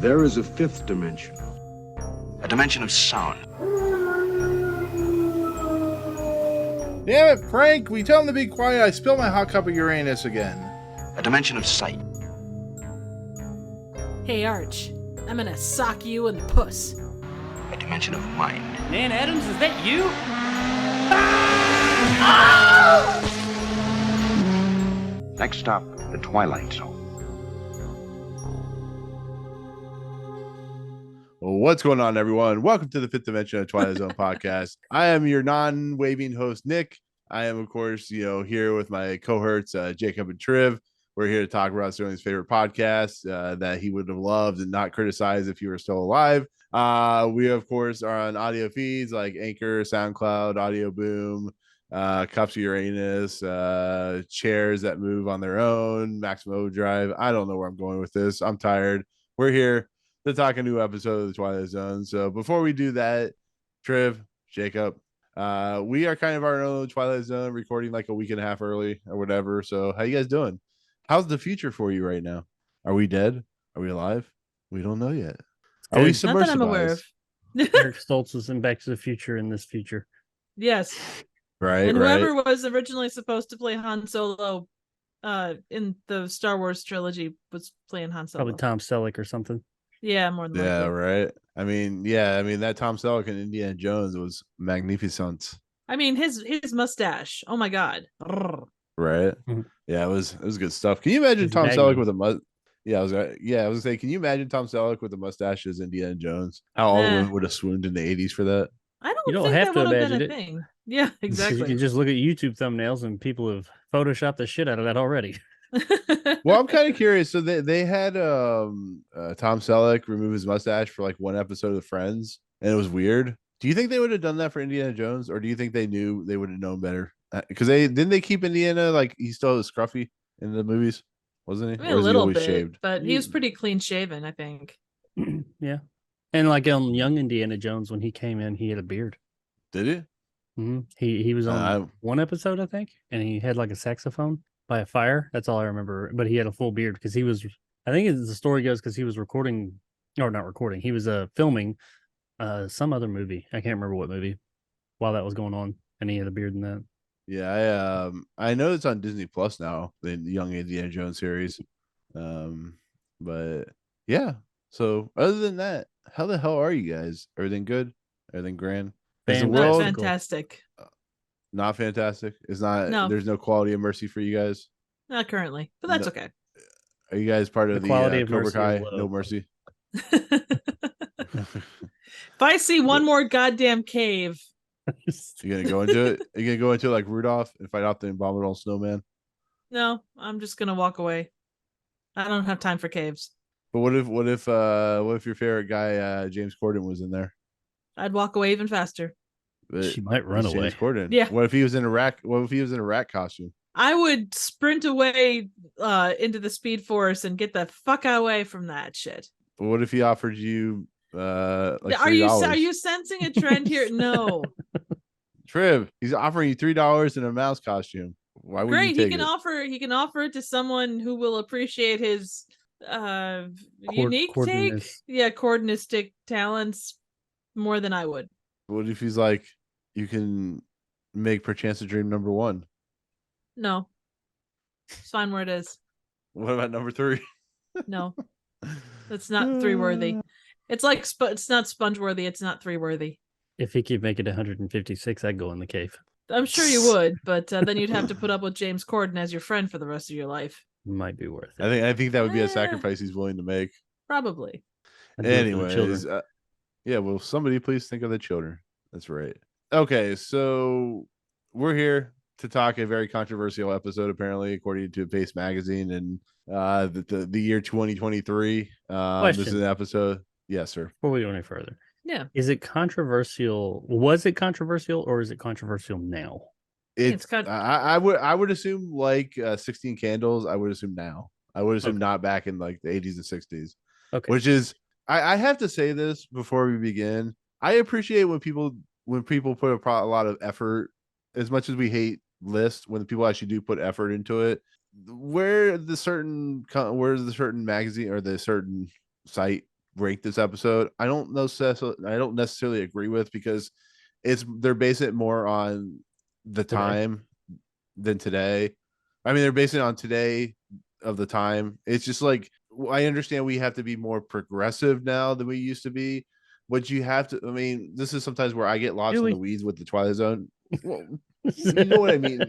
There is a fifth dimension. A dimension of sound. Damn it, Frank! We tell him to be quiet. I spilled my hot cup of Uranus again. A dimension of sight. Hey, Arch. I'm gonna sock you in the puss. A dimension of mind. Man, Adams, is that you? Next stop, the Twilight Zone. Well, what's going on, everyone? Welcome to the Fifth Dimension of Twilight Zone podcast. I am your non-waving host, Nick. I am, of course, here with my cohorts, Jacob and Triv. We're here to talk about Sterling's favorite podcast that he would have loved and not criticized if he were still alive. We, of course, are on audio feeds like Anchor, SoundCloud, Audio Boom, Cups of Uranus, chairs that move on their own, Maximum Overdrive. I don't know where I'm going with this. I'm tired. We're here to talk a new episode of the Twilight Zone. So before we do that, Triv, Jacob, we are kind of our own Twilight Zone, recording like a week and a half early or whatever. So how you guys doing? How's the future for you right now? Are we dead? Are we alive? We don't know yet. Are we submersible? Not that I'm aware of. Eric Stoltz is in Back to the Future in this future. Yes. Right. And whoever was originally supposed to play Han Solo in the Star Wars trilogy was playing Han Solo. Probably Tom Selleck or something. Yeah, more than likely. Yeah, right. I mean, that Tom Selleck and Indiana Jones was magnificent. I mean, his mustache. Oh my God. Right. Mm-hmm. Yeah, it was good stuff. Can you imagine Tom Selleck with a mustache? I was gonna say, can you imagine Tom Selleck with a mustache as Indiana Jones? How all women would have swooned in the 80s for that. You don't think have that to would have been imagine a it. thing. Yeah, exactly. You can just look at YouTube thumbnails and people have photoshopped the shit out of that already. Well, I'm kind of curious. So they had Tom Selleck remove his mustache for like one episode of Friends, and it was weird. Do you think they would have done that for Indiana Jones, or do you think they knew they would have known better? Because they keep Indiana like he still was scruffy in the movies, wasn't he? I mean, a little bit, shaved? But he was pretty clean shaven, I think. Yeah, and like on young Indiana Jones when he came in, he had a beard. Did he? Mm-hmm. He was on one episode, I think, and he had like a saxophone by a fire. That's all I remember. But he had a full beard because he was. I think as the story goes, because he was recording, or not recording. He was filming some other movie. I can't remember what movie while that was going on, and he had a beard in that. Yeah, I know it's on Disney Plus now, the Young Indiana Jones series. But yeah. So other than that, how the hell are you guys? Everything good? Everything grand? Is the world fantastic? Not fantastic. It's not. No. There's no quality of mercy for you guys. Not currently, but that's okay. Are you guys part of the quality of Cobra mercy Kai? is low. No mercy. If I see one more goddamn cave, You gonna go into it? You gonna go into it like Rudolph and fight off the abominable snowman? no, I'm just gonna walk away. I don't have time for caves. But what if your favorite guy James Corden was in there? I'd walk away even faster. But She might run it's away. James Corden. Yeah. What if he was in a rat? What if he was in a rat costume? I would sprint away into the Speed Force and get the fuck away from that shit. But what if he offered you like Are $3? you sensing a trend here? No. Triv, he's offering you $3 in a mouse costume. Why would Great. you take He can offer it to someone who will appreciate his unique take. Yeah, coordinating talents more than I would. What if he's like, you can make Perchance a Dream number 1? No. It's fine where it is. What about number 3? No. That's not 3 worthy. It's like it's not sponge worthy, it's not 3 worthy. If he could make it 156, I'd go in the cave. I'm sure you would, but then you'd have to put up with James Corden as your friend for the rest of your life. Might be worth it. I think that would be a sacrifice he's willing to make. Probably. Anyways, yeah, will somebody please think of the children? That's right. Okay, so we're here to talk a very controversial episode, apparently, according to Pace Magazine, and the year 2023. This is an episode. Yes, sir. Before we go any further, Yeah. is it controversial? Was it controversial, or is it controversial now? It's I would assume like 16 Candles. I would assume now. I would assume not back in like the 80s and 60s. Okay. Which is, I have to say this before we begin. I appreciate when people put a lot of effort. As much as we hate lists, when people actually do put effort into it, where's the certain magazine or the certain site rank this episode. I don't necessarily agree with, because they're basing it more on the time than today. I mean, they're basing it on today of the time. It's just like, I understand we have to be more progressive now than we used to be, but you have to. I mean, this is sometimes where I get lost in the weeds with the Twilight Zone. Well, you know what I mean?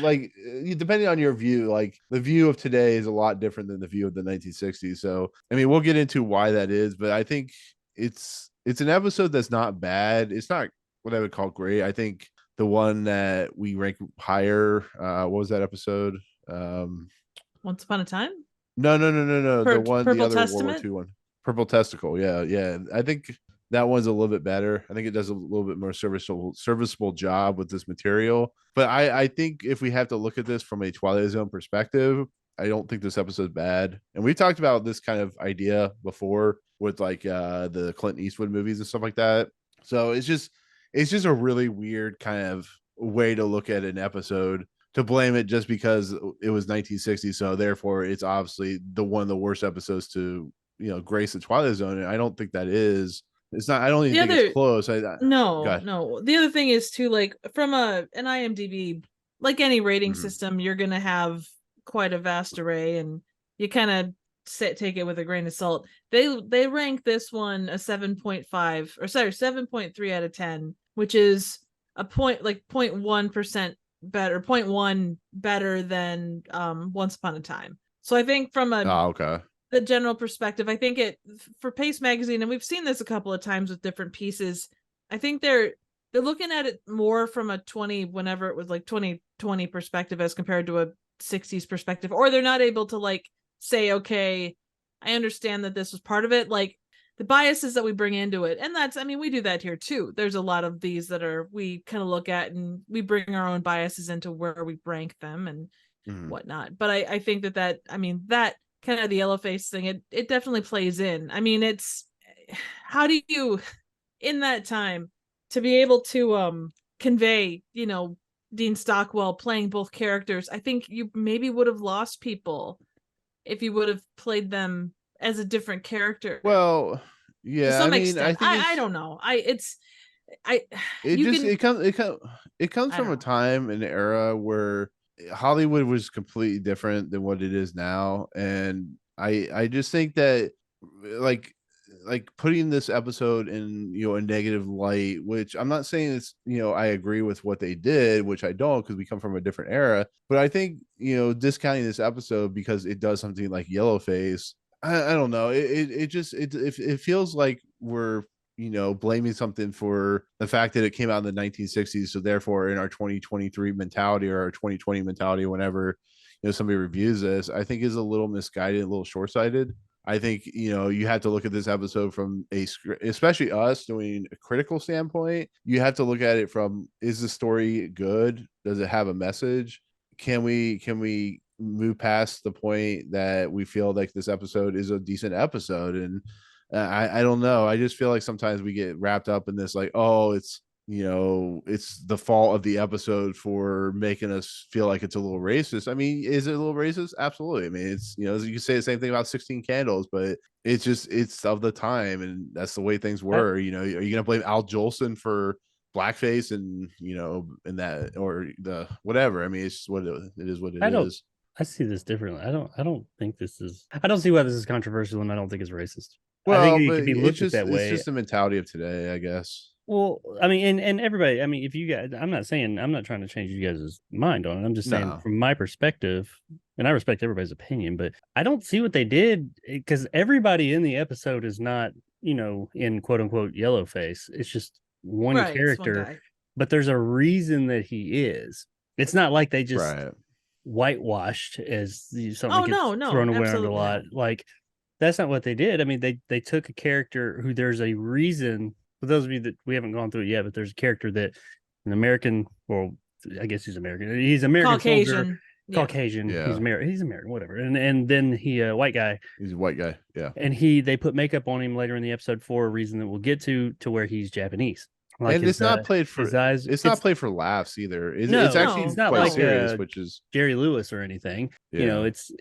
Like, depending on your view, like the view of today is a lot different than the view of the 1960s. So, I mean, we'll get into why that is, but I think it's an episode that's not bad. It's not what I would call great. I think the one that we rank higher, what was that episode? Once Upon a Time? No. The other Testament? World War II one. Purple Testicle. Yeah. I think that one's a little bit better. I think it does a little bit more serviceable job with this material. But I think if we have to look at this from a Twilight Zone perspective, I don't think this episode's bad. And we've talked about this kind of idea before with like the Clint Eastwood movies and stuff like that. So it's just a really weird kind of way to look at an episode, to blame it just because it was 1960. So therefore it's obviously one of the worst episodes to, grace the Twilight Zone. And I don't think that is. It's not. I don't even think it's close. No. The other thing is too, like from an IMDb, like any rating system, you're gonna have quite a vast array, and you kind of take it with a grain of salt. They rank this one a 7.3 out of 10, which is a 0.1% better, 0.1 better than Once Upon a Time. So I think from the general perspective, I think for Pace Magazine, and we've seen this a couple of times with different pieces, I think they're looking at it more from a 2020 perspective as compared to a 60s perspective, or they're not able to like say, okay, I understand that this was part of it, like the biases that we bring into it. And that's, I mean, we do that here too. There's a lot of these that we kind of look at and we bring our own biases into where we rank them and whatnot. But I think that kind of the yellow face thing, it definitely plays in. I mean, it's, how do you, in that time, to be able to convey, Dean Stockwell playing both characters, I think you maybe would have lost people if you would have played them as a different character. Well, yeah, to some extent. I don't know. It comes from a time and era where Hollywood was completely different than what it is now, and I just think that like putting this episode in a negative light, which I'm not saying it's I agree with what they did, which I don't, because we come from a different era, but I think discounting this episode because it does something like Yellowface, I don't know, it feels like we're blaming something for the fact that it came out in the 1960s. So therefore, in our 2023 mentality or our 2020 mentality, whenever somebody reviews this, I think is a little misguided, a little short-sighted. I think you have to look at this episode from especially us doing a critical standpoint. You have to look at it from, is the story good? Does it have a message? Can we move past the point that we feel like this episode is a decent episode? And I don't know. I just feel like sometimes we get wrapped up in this, like, oh, it's the fault of the episode for making us feel like it's a little racist. I mean, is it a little racist? Absolutely. I mean, it's, you can say the same thing about 16 Candles, but it's of the time, and that's the way things were. Are you going to blame Al Jolson for blackface and, and that, or the whatever? I mean, it's what it is what it is. I see this differently. I don't see why this is controversial, and I don't think it's racist. Well, I think it could be looked at that way. It's just the mentality of today, I guess. Well, I mean, and everybody, I mean, if you guys, I'm not trying to change you guys' mind on it. I'm just saying from my perspective, and I respect everybody's opinion, but I don't see what they did, because everybody in the episode is not, in quote unquote yellow face. It's just one character, but there's a reason that he is. It's not like they just whitewashed as something thrown away on a lot. Like, that's not what they did. I mean, they took a character who there's a reason. For those of you that we haven't gone through it yet, but there's a character that an American, well, I guess he's American. He's American Caucasian. Soldier, Caucasian. Yeah. He's American, whatever. And then he white guy. He's a white guy. Yeah. And they put makeup on him later in the episode for a reason that we'll get to where he's Japanese. Like, and it's not played for his eyes. It's not played for laughs either. It's actually it's not quite like serious, which is Jerry Lewis or anything. Yeah. It's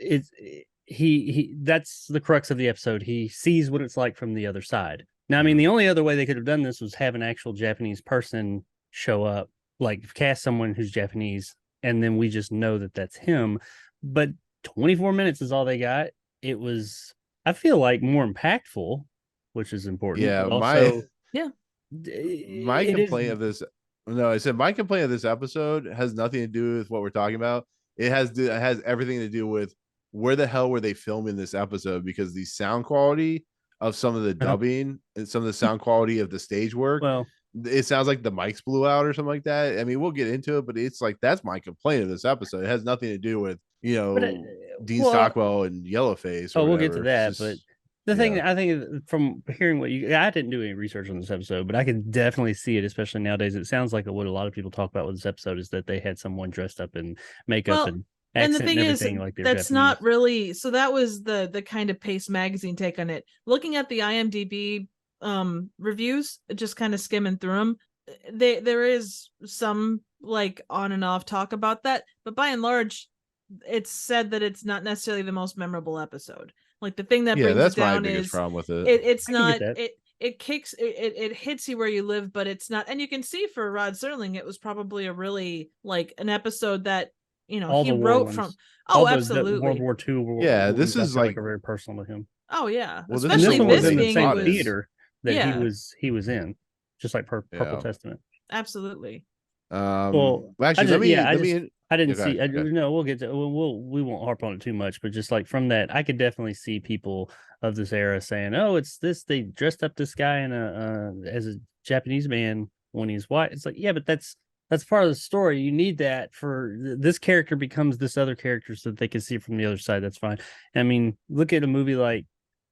he that's the crux of the episode. He sees what it's like from the other side. Now, I mean, the only other way they could have done this was have an actual Japanese person show up, like cast someone who's Japanese, and then we just know that that's him. But 24 minutes is all they got. It was, I feel like, more impactful, which is important. Yeah, also, my complaint of this. No, I said my complaint of this episode has nothing to do with what we're talking about. It has everything to do with where the hell were they filming this episode, because the sound quality of some of the dubbing and some of the sound quality of the stage work, well, it sounds like the mics blew out or something like that. I mean, we'll get into it, but it's like that's my complaint of this episode. It has nothing to do with Dean Stockwell and Yellowface. We'll get to that, but the thing I think from hearing what I didn't do any research on this episode, but I can definitely see it, especially nowadays. It sounds like what a lot of people talk about with this episode is that they had someone dressed up in makeup and accent the thing and everything, is, like they're that's Japanese. not really. So that was the kind of Pace Magazine take on it. Looking at the IMDb reviews, just kind of skimming through them, there is some like on and off talk about that, but by and large, it's said that it's not necessarily the most memorable episode. Like the thing that brings it down my biggest is problem with it. It's not it kicks it hits you where you live, but it's not. And you can see for Rod Serling, it was probably a really like an episode that he wrote from. Oh, absolutely. World War II. This is like very personal to him. Oh yeah, well, especially this this was in being the same theater that he was in, just like Purple Testament. Absolutely. Well, actually, I didn't see. No, we'll get to. We won't harp on it too much, but just like from that, I could definitely see people of this era saying, "Oh, it's this." They dressed up this guy in as a Japanese man when he's white. It's like, yeah, but that's part of the story. You need that for this character becomes this other character so that they can see it from the other side. That's fine. I mean, look at a movie like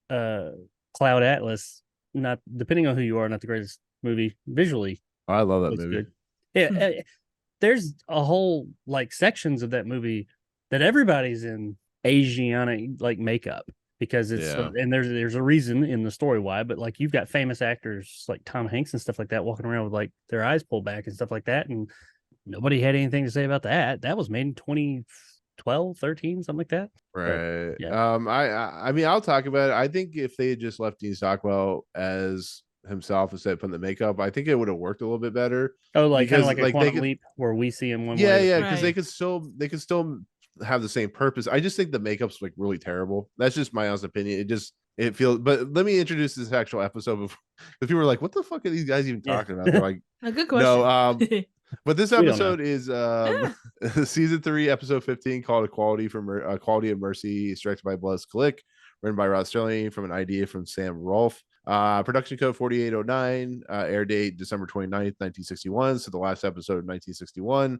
Cloud Atlas. Not depending on who you are, not the greatest movie visually. I love that movie. Good. Yeah. There's a whole like sections of that movie that everybody's in Asiatic like makeup because it's and there's a reason in the story why, but like you've got famous actors like Tom Hanks and stuff like that walking around with like their eyes pulled back and stuff like that, and nobody had anything to say about that. That was made in 2012, 13, something like that. Right. But, I mean, I'll talk about it. I think if they had just left Dean Stockwell as himself instead of putting the makeup, I think it would have worked a little bit better. Oh, like kind of like a Quantum Leap where we see him one way. Yeah, because they could still have the same purpose. I just think the makeup's like really terrible. That's just my honest opinion. It feels. But let me introduce this actual episode before, because people were like, "What the fuck are these guys even talking about?" They're like, "A good question." No, but this episode is season 3, episode 15, called "Equality of Mercy," directed by Kulik, written by Rod Serling, from an idea from Sam Rolfe. Production code 4809, air date December 29th, 1961. So the last episode of 1961.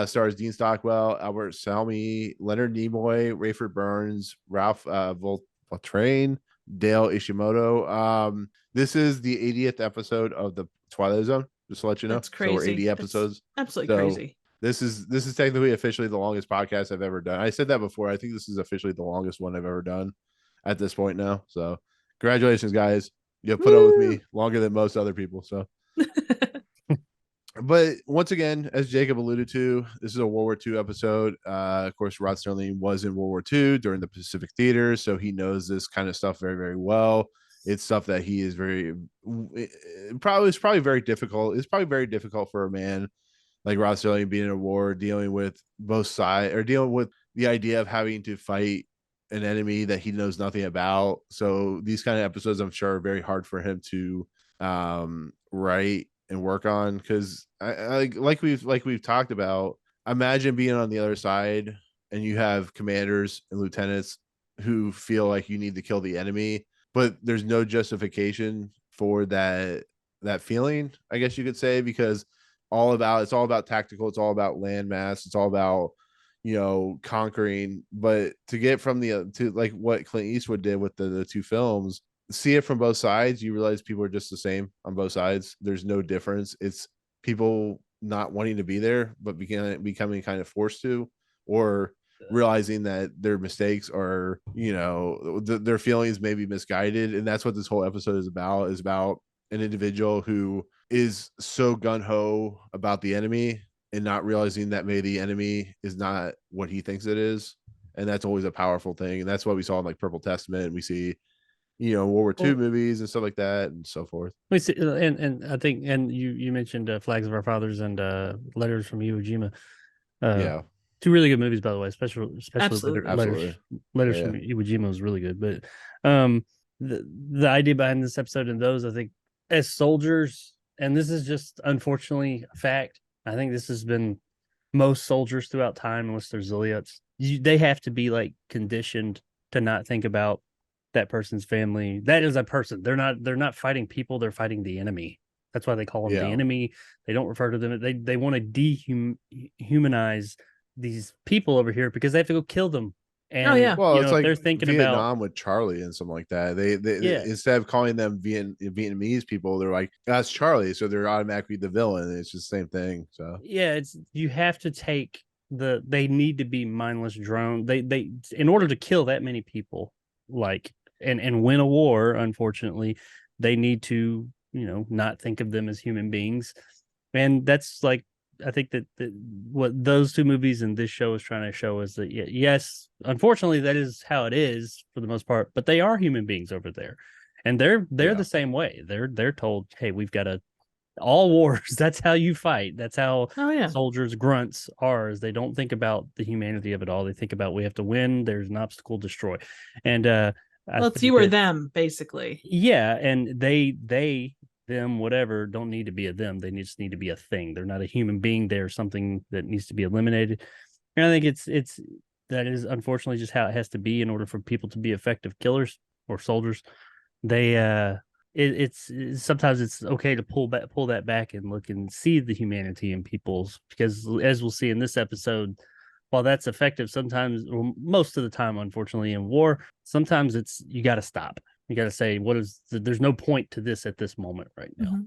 Stars Dean Stockwell, Albert Salmi, Leonard Nimoy, Rayford Burns, Ralph Voltrian, Dale Ishimoto. This is the 80th episode of the Twilight Zone, just to let you know. That's crazy. So we're 80 episodes. That's absolutely crazy. This is technically officially the longest podcast I've ever done. I said that before. I think this is officially the longest one I've ever done at this point now. So congratulations, guys. You put up with me longer than most other people. So, but once again, as Jacob alluded to, this is a World War II episode. Of course, Rod Serling was in World War II during the Pacific Theater, so he knows this kind of stuff very, very well. It's stuff that he is it's probably very difficult. It's probably very difficult for a man like Rod Serling being in a war, dealing with both sides, or dealing with the idea of having to fight an enemy that he knows nothing about. So these kind of episodes, I'm sure, are very hard for him to write and work on, because like we've talked about, imagine being on the other side and you have commanders and lieutenants who feel like you need to kill the enemy, but there's no justification for that feeling, I guess you could say, because it's all about tactical, it's all about landmass, it's all about conquering. But to get from to like what Clint Eastwood did with the two films, see it from both sides, you realize people are just the same on both sides. There's no difference. It's people not wanting to be there, but becoming kind of forced to, or realizing that their mistakes are, their feelings may be misguided. And that's what this whole episode is about an individual who is so gung-ho about the enemy and not realizing that maybe the enemy is not what he thinks it is. and that's always a powerful thing. And that's what we saw in like Purple Testament. We see, World War II movies and stuff like that, and so forth. We see, and I think, and you mentioned Flags of Our Fathers and Letters from Iwo Jima. Yeah, 2 really good movies, by the way. Especially Letters from Iwo Jima was really good. But the idea behind this episode and those, I think, as soldiers, and this is just unfortunately a fact. I think this has been most soldiers throughout time, unless they're Ziliots, they have to be like conditioned to not think about that person's family. That is a person. They're not fighting people. They're fighting the enemy. That's why they call them the enemy. They don't refer to them. They want to dehumanize these people over here because they have to go kill them. And well, it's like they're thinking Vietnam about with Charlie and something like that. They instead of calling them Vietnamese people, they're like, that's Charlie, so they're automatically the villain. It's just the same thing. So it's you have to take they need to be mindless drone. They in order to kill that many people, like and win a war, unfortunately, they need to not think of them as human beings. And that's like, I think that what those 2 movies and this show is trying to show is that yes, unfortunately that is how it is for the most part, but they are human beings over there, and they're the same way. They're told, hey, we've got to all wars. That's how you fight. That's how soldiers, grunts are. Is they don't think about the humanity of it all. They think about we have to win. There's an obstacle, destroy, and it's you or them, basically. Yeah, and they them, whatever, don't need to be a them. They just need to be a thing. They're not a human being. They're something that needs to be eliminated. And I think it's that is unfortunately just how it has to be in order for people to be effective killers or soldiers. They it's sometimes it's okay to pull that back and look and see the humanity in people's, because as we'll see in this episode, while that's effective, sometimes, or most of the time, unfortunately, in war, sometimes you got to stop. You got to say, there's no point to this at this moment right now. Mm-hmm.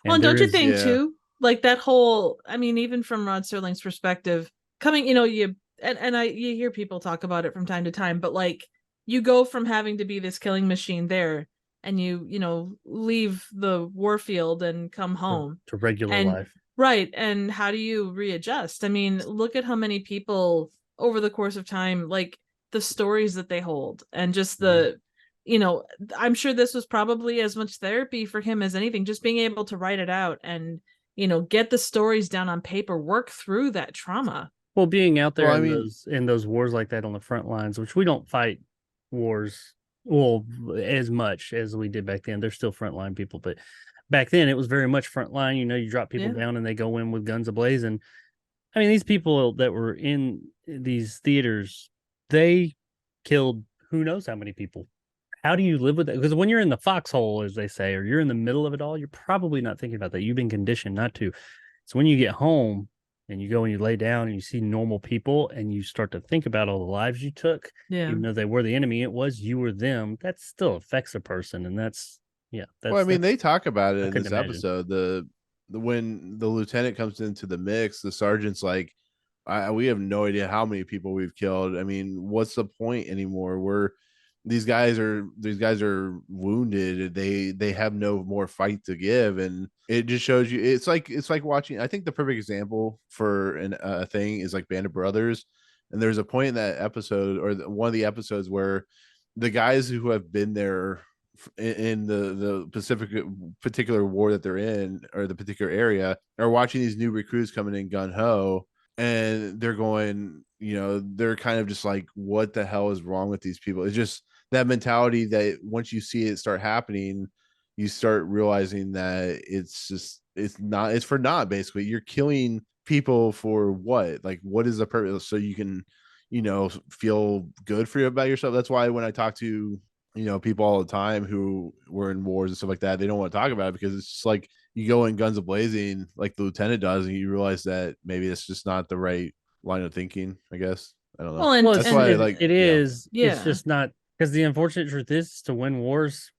Well, and don't you think too, like that whole, I mean, even from Rod Serling's perspective, coming, you hear people talk about it from time to time, but like you go from having to be this killing machine there, and you leave the war field and come home to regular life. Right. And how do you readjust? I mean, look at how many people over the course of time, like the stories that they hold, and just the, I'm sure this was probably as much therapy for him as anything, just being able to write it out and, get the stories down on paper, work through that trauma. Well, being out there in those wars like that on the front lines, which we don't fight wars as much as we did back then. They're still frontline people, but back then it was very much frontline. You drop people down and they go in with guns ablaze. And I mean, these people that were in these theaters, they killed who knows how many people. How do you live with that? Because when you're in the foxhole, as they say, or you're in the middle of it all, you're probably not thinking about that. You've been conditioned not to. So when you get home and you go and you lay down and you see normal people and you start to think about all the lives you took, even though they were the enemy, you were them. That still affects a person. And that's, well, I mean, they talk about it in this episode. When the lieutenant comes into the mix, the sergeant's like, we have no idea how many people we've killed. I mean, what's the point anymore? These guys are wounded. They have no more fight to give, and it just shows you. It's like watching. I think the perfect example for a thing is like Band of Brothers, and there's a point in that episode or one of the episodes where the guys who have been there in the particular war that they're in, or the particular area, are watching these new recruits coming in gun ho, and they're going, they're kind of just like, what the hell is wrong with these people? It's just that mentality that once you see it start happening, you start realizing that it's for naught. Basically, you're killing people for what? Like, what is the purpose? So you can, feel good about yourself. That's why when I talk to people all the time who were in wars and stuff like that, they don't want to talk about it, because it's just like you go in guns a-blazing like the lieutenant does, and you realize that maybe it's just not the right line of thinking, I guess. I don't know. Well, that's why it is. It's just not, because the unfortunate truth is, to win wars,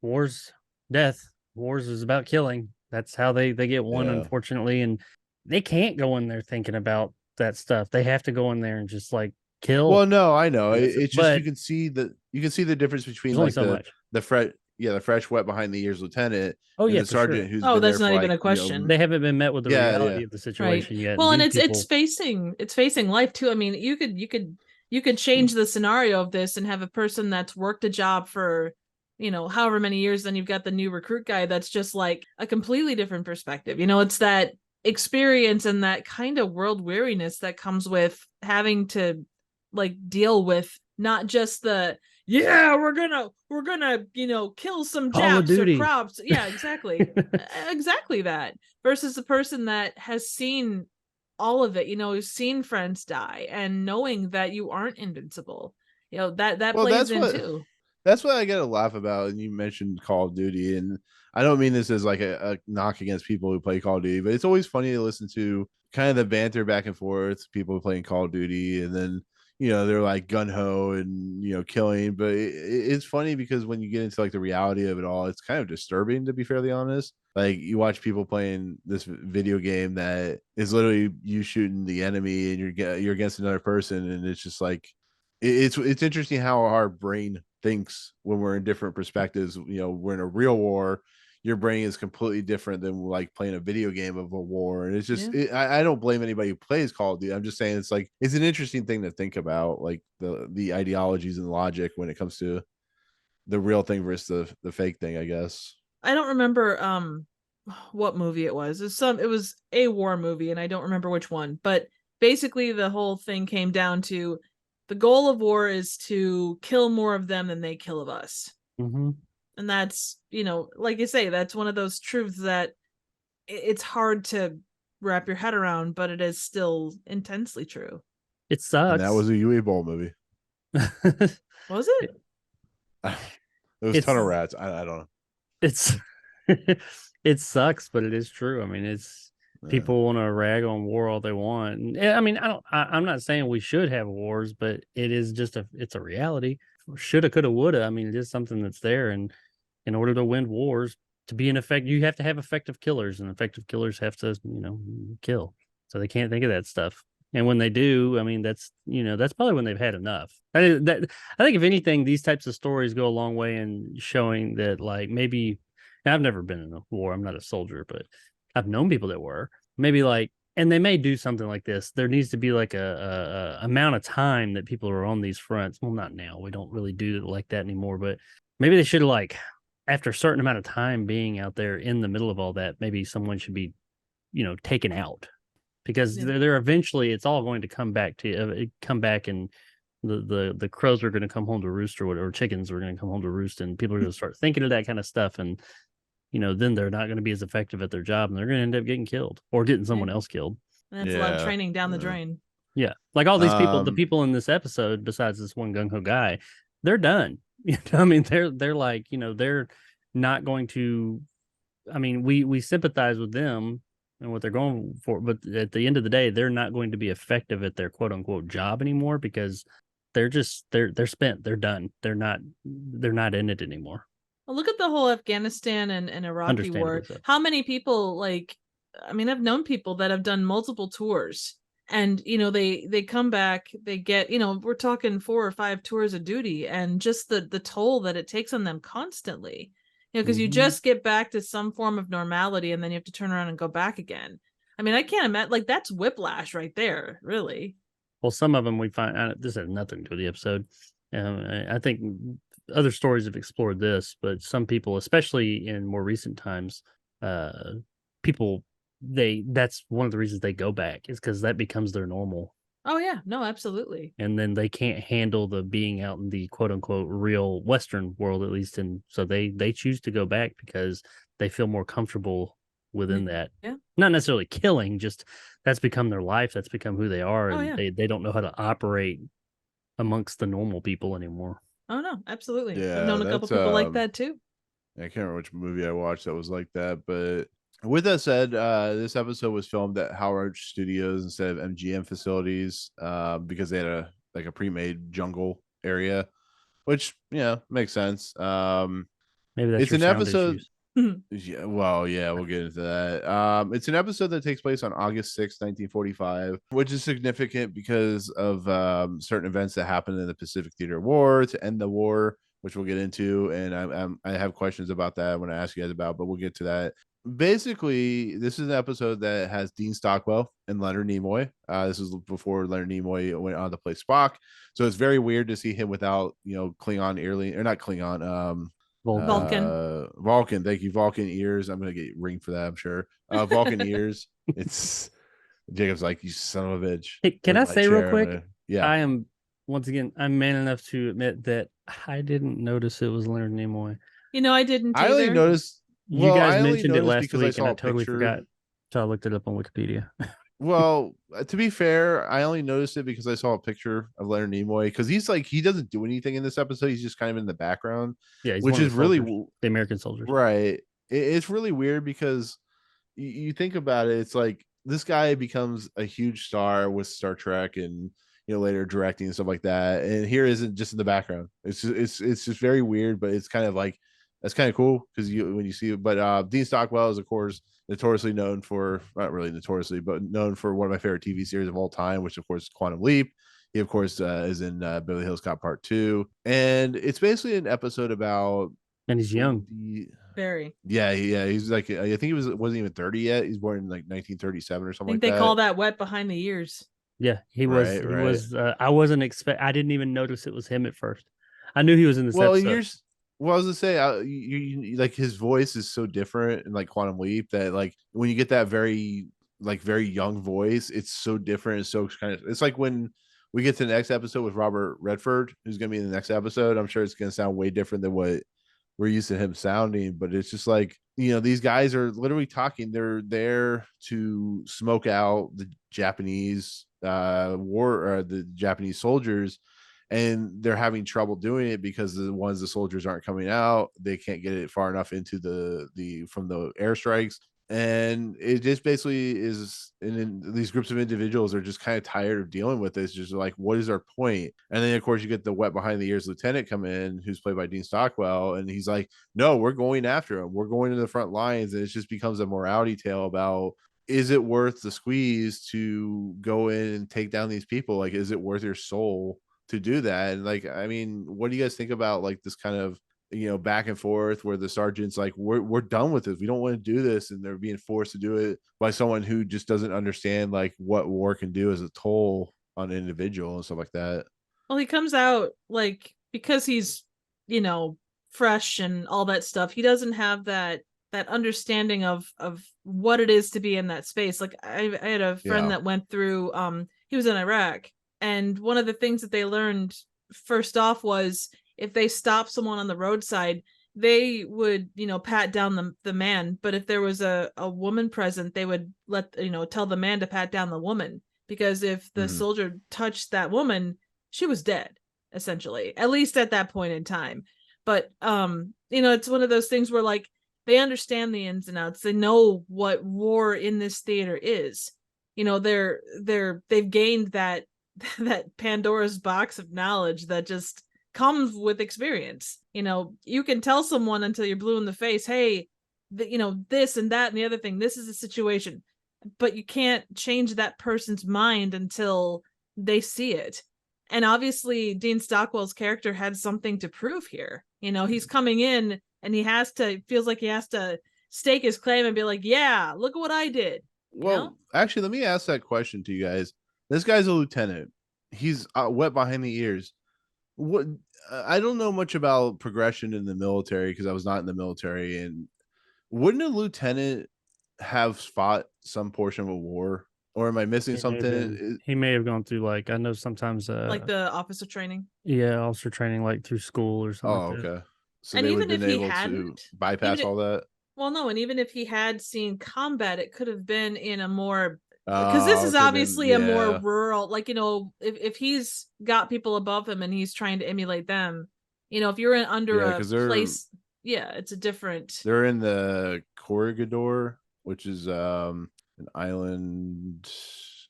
death. Wars is about killing. That's how they get won, unfortunately. And they can't go in there thinking about that stuff. They have to go in there and just like kill. Well, no, I know. It's just you can see the difference between like the fresh wet behind the ears lieutenant and the sergeant who's been that's there not for even a question. They haven't been met with the reality of the situation yet. Well, and it's facing life too. I mean, you could you could change the scenario of this and have a person that's worked a job for, however many years, then you've got the new recruit guy that's just like a completely different perspective. It's that experience and that kind of world weariness that comes with having to like deal with not just the we're gonna kill some Japs or crops. Yeah, exactly. Exactly that. Versus the person that has seen all of it, who's seen friends die and knowing that you aren't invincible. That plays in too. That's what I get a laugh about. And you mentioned Call of Duty, and I don't mean this as like a knock against people who play Call of Duty, but it's always funny to listen to kind of the banter back and forth, people playing Call of Duty, and then they're like gun ho and killing. But it's funny because when you get into like the reality of it all, it's kind of disturbing, to be fairly honest. Like you watch people playing this video game that is literally you shooting the enemy and you're against another person, and it's just like it's interesting how our brain thinks when we're in different perspectives. We're in a real war, your brain is completely different than like playing a video game of a war. And it's just I don't blame anybody who plays Call of Duty. I'm just saying it's like it's an interesting thing to think about, like the ideologies and logic when it comes to the real thing versus the fake thing, I guess. I don't remember what movie it was. It was a war movie, and I don't remember which one, but basically the whole thing came down to the goal of war is to kill more of them than they kill of us. Mm-hmm. And that's, like you say, that's one of those truths that it's hard to wrap your head around, but it is still intensely true. It sucks. And that was a UE Bowl movie. Was it? It was a ton of rats. I don't know. It sucks, but it is true. I mean, people want to rag on war all they want. And, I mean, I'm not saying we should have wars, but it is just it's a reality. Shoulda, coulda, woulda. I mean, it is something that's there. And in order to win wars, to be you have to have effective killers, and effective killers have to, kill. So they can't think of that stuff. And when they do, I mean, that's probably when they've had enough. I think if anything, these types of stories go a long way in showing that, like, maybe, I've never been in a war. I'm not a soldier, but I've known people that were maybe like, and they may do something like this. There needs to be like a amount of time that people are on these fronts. Well, not now. We don't really do it like that anymore, but maybe they should, like, after a certain amount of time being out there in the middle of all that, maybe someone should be, taken out, because they're eventually, it's all going to come back and the crows are going to come home to roost, or chickens are going to come home to roost, and people are going to start thinking of that kind of stuff. And, then they're not going to be as effective at their job, and they're going to end up getting killed or getting someone else killed. And that's a lot of training down the drain. Yeah. Like all these people, the people in this episode, besides this one gung-ho guy, they're done. I mean, they're like, they're not going to, I mean, we sympathize with them and what they're going for, but at the end of the day, they're not going to be effective at their quote unquote job anymore, because they're spent. They're done. They're not in it anymore. Well, look at the whole Afghanistan and Iraqi war. How many people, like, I mean, I've known people that have done multiple tours, and, they come back, they get, we're talking 4 or 5 tours of duty, and just the toll that it takes on them constantly, because you just get back to some form of normality, and then you have to turn around and go back again. I mean, I can't imagine, like, that's whiplash right there, really. Well, some of them we find, this has nothing to do with the episode. I think other stories have explored this, but some people, especially in more recent times, that's one of the reasons they go back, is because that becomes their normal. Oh yeah, no, absolutely. And then they can't handle the being out in the quote unquote real Western world, at least, and so they choose to go back because they feel more comfortable within that. Yeah, not necessarily killing, just that's become their life, that's become who they are, and they don't know how to operate amongst the normal people anymore. Oh no, absolutely. Yeah, I've known a couple people like that too. I can't remember which movie I watched that was like that, but with that said, this episode was filmed at Howard Studios instead of MGM facilities, because they had a pre-made jungle area, which makes sense. Maybe that's an episode. Yeah, well, yeah, we'll get into that. It's an episode that takes place on August 6th, 1945, which is significant because of certain events that happened in the Pacific Theater War to end the war, which we'll get into. And I have questions about that when I ask you guys about, but we'll get to that. basically, this is an episode that has Dean Stockwell and Leonard Nimoy. This is before Leonard Nimoy went on to play Spock, so it's very weird to see him without Klingon early or not Klingon. Vulcan. Thank you, Vulcan ears. I'm gonna get ringed for that. I'm sure. Vulcan ears. It's Jacob's like, you son of a bitch. Hey, can I say real quick? Yeah. I am I'm man enough to admit that I didn't notice it was Leonard Nimoy. I didn't either. I only noticed. You guys mentioned it last week, and I totally forgot. So I looked it up on Wikipedia. Well, to be fair, I only noticed it because I saw a picture of Leonard Nimoy because he doesn't do anything in this episode. He's just kind of in the background. Yeah, which is really the American soldiers. Right. It's really weird because you think about it. It's like this guy becomes a huge star with Star Trek and later directing and stuff like that. And here isn't just in the background. It's just very weird, but it's kind of like that's kind of cool because when you see it. But Dean Stockwell is, of course, notoriously known for, not really notoriously, but known for one of my favorite TV series of all time, which of course is Quantum Leap. He of course is in Beverly Hills Cop Part 2, and it's basically an episode about. And he's young. Very. Yeah. He's like, I think he wasn't even 30 yet. He's born in like 1937 or something. I think they call that wet behind the ears. Yeah, he was. Right, he was. I wasn't I didn't even notice it was him at first. I knew he was in this episode. Well, I was gonna say, you like his voice is so different in like Quantum Leap that like when you get that very young voice, it's so different. It's so kind of. It's like when we get to the next episode with Robert Redford, who's gonna be in the next episode. I'm sure it's gonna sound way different than what we're used to him sounding, but it's just like these guys are literally talking. They're there to smoke out the Japanese the Japanese soldiers, and they're having trouble doing it because the soldiers aren't coming out. They can't get it far enough into from the airstrikes. And it just basically is, and then these groups of individuals are just kind of tired of dealing with this. Just like, what is our point? And then, of course, you get the wet behind the ears lieutenant come in, who's played by Dean Stockwell, and he's like, "No, we're going after him. We're going to the front lines." And it just becomes a morality tale about, is it worth the squeeze to go in and take down these people? Like, is it worth your soul to do that? And like, I mean, what do you guys think about like this kind of back and forth where the sergeant's like, we're done with this, we don't want to do this, and they're being forced to do it by someone who just doesn't understand like what war can do as a toll on an individual and stuff like that. Well, he comes out like, because he's fresh and all that stuff, he doesn't have that understanding of what it is to be in that space. Like I had a friend that went through he was in Iraq, and one of the things that they learned first off was if they stop someone on the roadside, they would, pat down the man. But if there was a woman present, they would tell the man to pat down the woman, because if the soldier touched that woman, she was dead, essentially, at least at that point in time. But, it's one of those things where like they understand the ins and outs. They know what war in this theater is. They've gained that Pandora's box of knowledge that just comes with experience. You can tell someone until you're blue in the face, hey, this and that and the other thing, this is a situation, but you can't change that person's mind until they see it. And obviously Dean Stockwell's character had something to prove here. He's coming in and feels like he has to stake his claim and be like, yeah, look at what I did. Well, actually, let me ask that question to you guys. This guy's a lieutenant. He's wet behind the ears. What I don't know much about progression in the military because I was not in the military. And wouldn't a lieutenant have fought some portion of a war, or am I missing something? He may have gone through, like, I know sometimes like the officer training. Yeah, officer training, like through school or something. Oh, okay. That. So and they even would have been able to bypass all that. Well, no, and even if he had seen combat, it could have been in a more, because this is obviously a more rural, like, if he's got people above him and he's trying to emulate them, if you're under a place, it's a different. They're in the Corregidor, which is an island.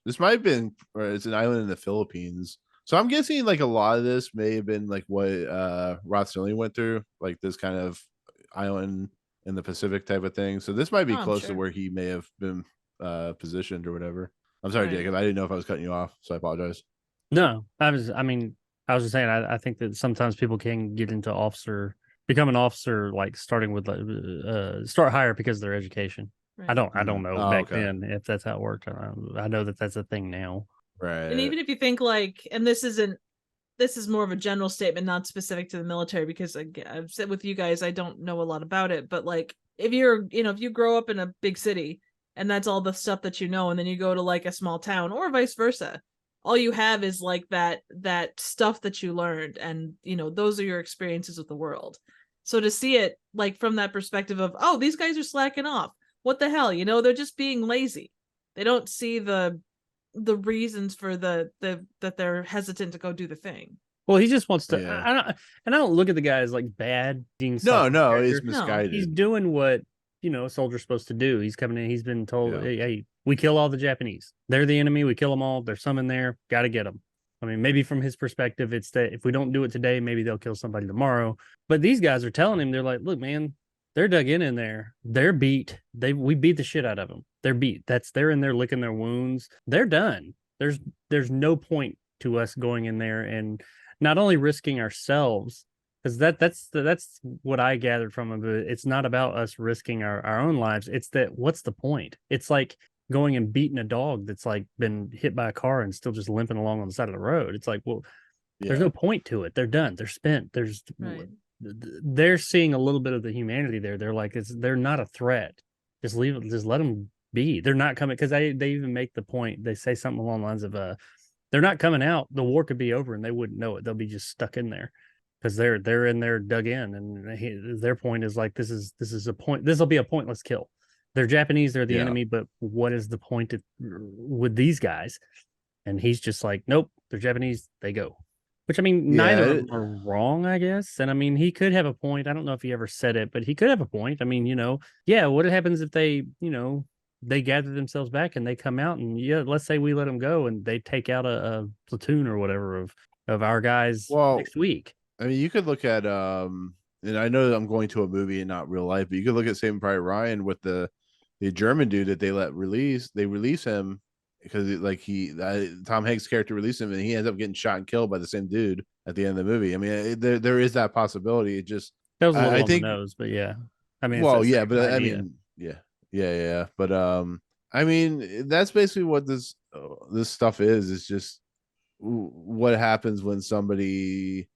This might have been, it's an island in the Philippines. So I'm guessing like a lot of this may have been like what Rod Serling went through, like this kind of island in the Pacific type of thing. So this might be close to where he may have been positioned or whatever. I'm sorry, Jacob. I didn't know if I was cutting you off, so I apologize. No, I was just saying, I think that sometimes people can get into officer become an officer, like starting with start higher because of their education. Right. I don't know back then if that's how it worked. I know that that's a thing now. Right. And even if you think like, and this is more of a general statement, not specific to the military, because I've said with you guys, I don't know a lot about it, but like if you grow up in a big city and that's all the stuff that you know, and then you go to like a small town or vice versa, all you have is like that stuff that you learned, and those are your experiences with the world. So to see it like from that perspective of, oh, these guys are slacking off, what the hell, they're just being lazy. They don't see the reasons for that they're hesitant to go do the thing. Well, he just wants to. Yeah. I don't look at the guy as like bad. No, he's misguided. He's doing what a soldier's supposed to do. He's coming in. He's been told, hey, we kill all the Japanese. They're the enemy. We kill them all. There's some in there. Got to get them. I mean, maybe from his perspective, it's that if we don't do it today, maybe they'll kill somebody tomorrow. But these guys are telling him, they're like, look, man, they're dug in there. They're beat. We beat the shit out of them. They're beat. They're in there licking their wounds. They're done. There's no point to us going in there and not only risking ourselves, because that's what I gathered from it. It's not about us risking our own lives. It's that what's the point? It's like going and beating a dog that's like been hit by a car and still just limping along on the side of the road. It's like, well, there's no point to it. They're done. They're spent. They're seeing a little bit of the humanity there. They're like, they're not a threat. Just leave it. Just let them be. They're not coming, because they even make the point. They say something along the lines of, they're not coming out. The war could be over and they wouldn't know it. They'll be just stuck in there because they're in there dug in. And their point is like, this is a point. This will be a pointless kill. They're Japanese. They're the enemy. But what is the point with these guys? And he's just like, nope, they're Japanese. They go. Which, I mean, neither of them are wrong, I guess. And I mean, he could have a point. I don't know if he ever said it, but he could have a point. I mean, what happens if they, they gather themselves back and they come out and let's say we let them go and they take out a platoon or whatever of our guys next week. I mean, you could look at, and I know that I'm going to a movie and not real life, but you could look at Saving Private Ryan with the German dude that they release him. Because Tom Hanks' character released him and he ends up getting shot and killed by the same dude at the end of the movie. I mean, there is that possibility. It just that was a little on the nose, but yeah. I mean, yeah. But I mean, that's basically what this stuff is. It's just what happens when somebody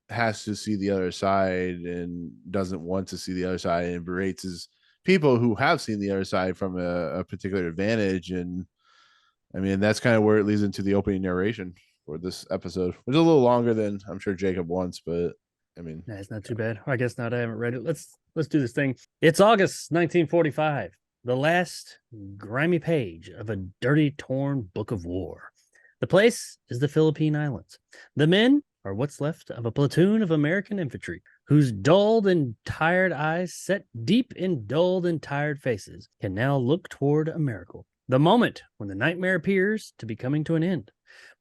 has to see the other side and doesn't want to see the other side and berates his people who have seen the other side from a particular advantage. And I mean, that's kind of where it leads into the opening narration for this episode, which is a little longer than I'm sure Jacob wants, but I mean, it's not too bad. I guess not. I haven't read it. Let's do this thing. It's August 1945, the last grimy page of a dirty, torn book of war. The place is the Philippine Islands. The men are what's left of a platoon of American infantry whose dulled and tired eyes, set deep in dulled and tired faces, can now look toward a miracle. The moment when the nightmare appears to be coming to an end.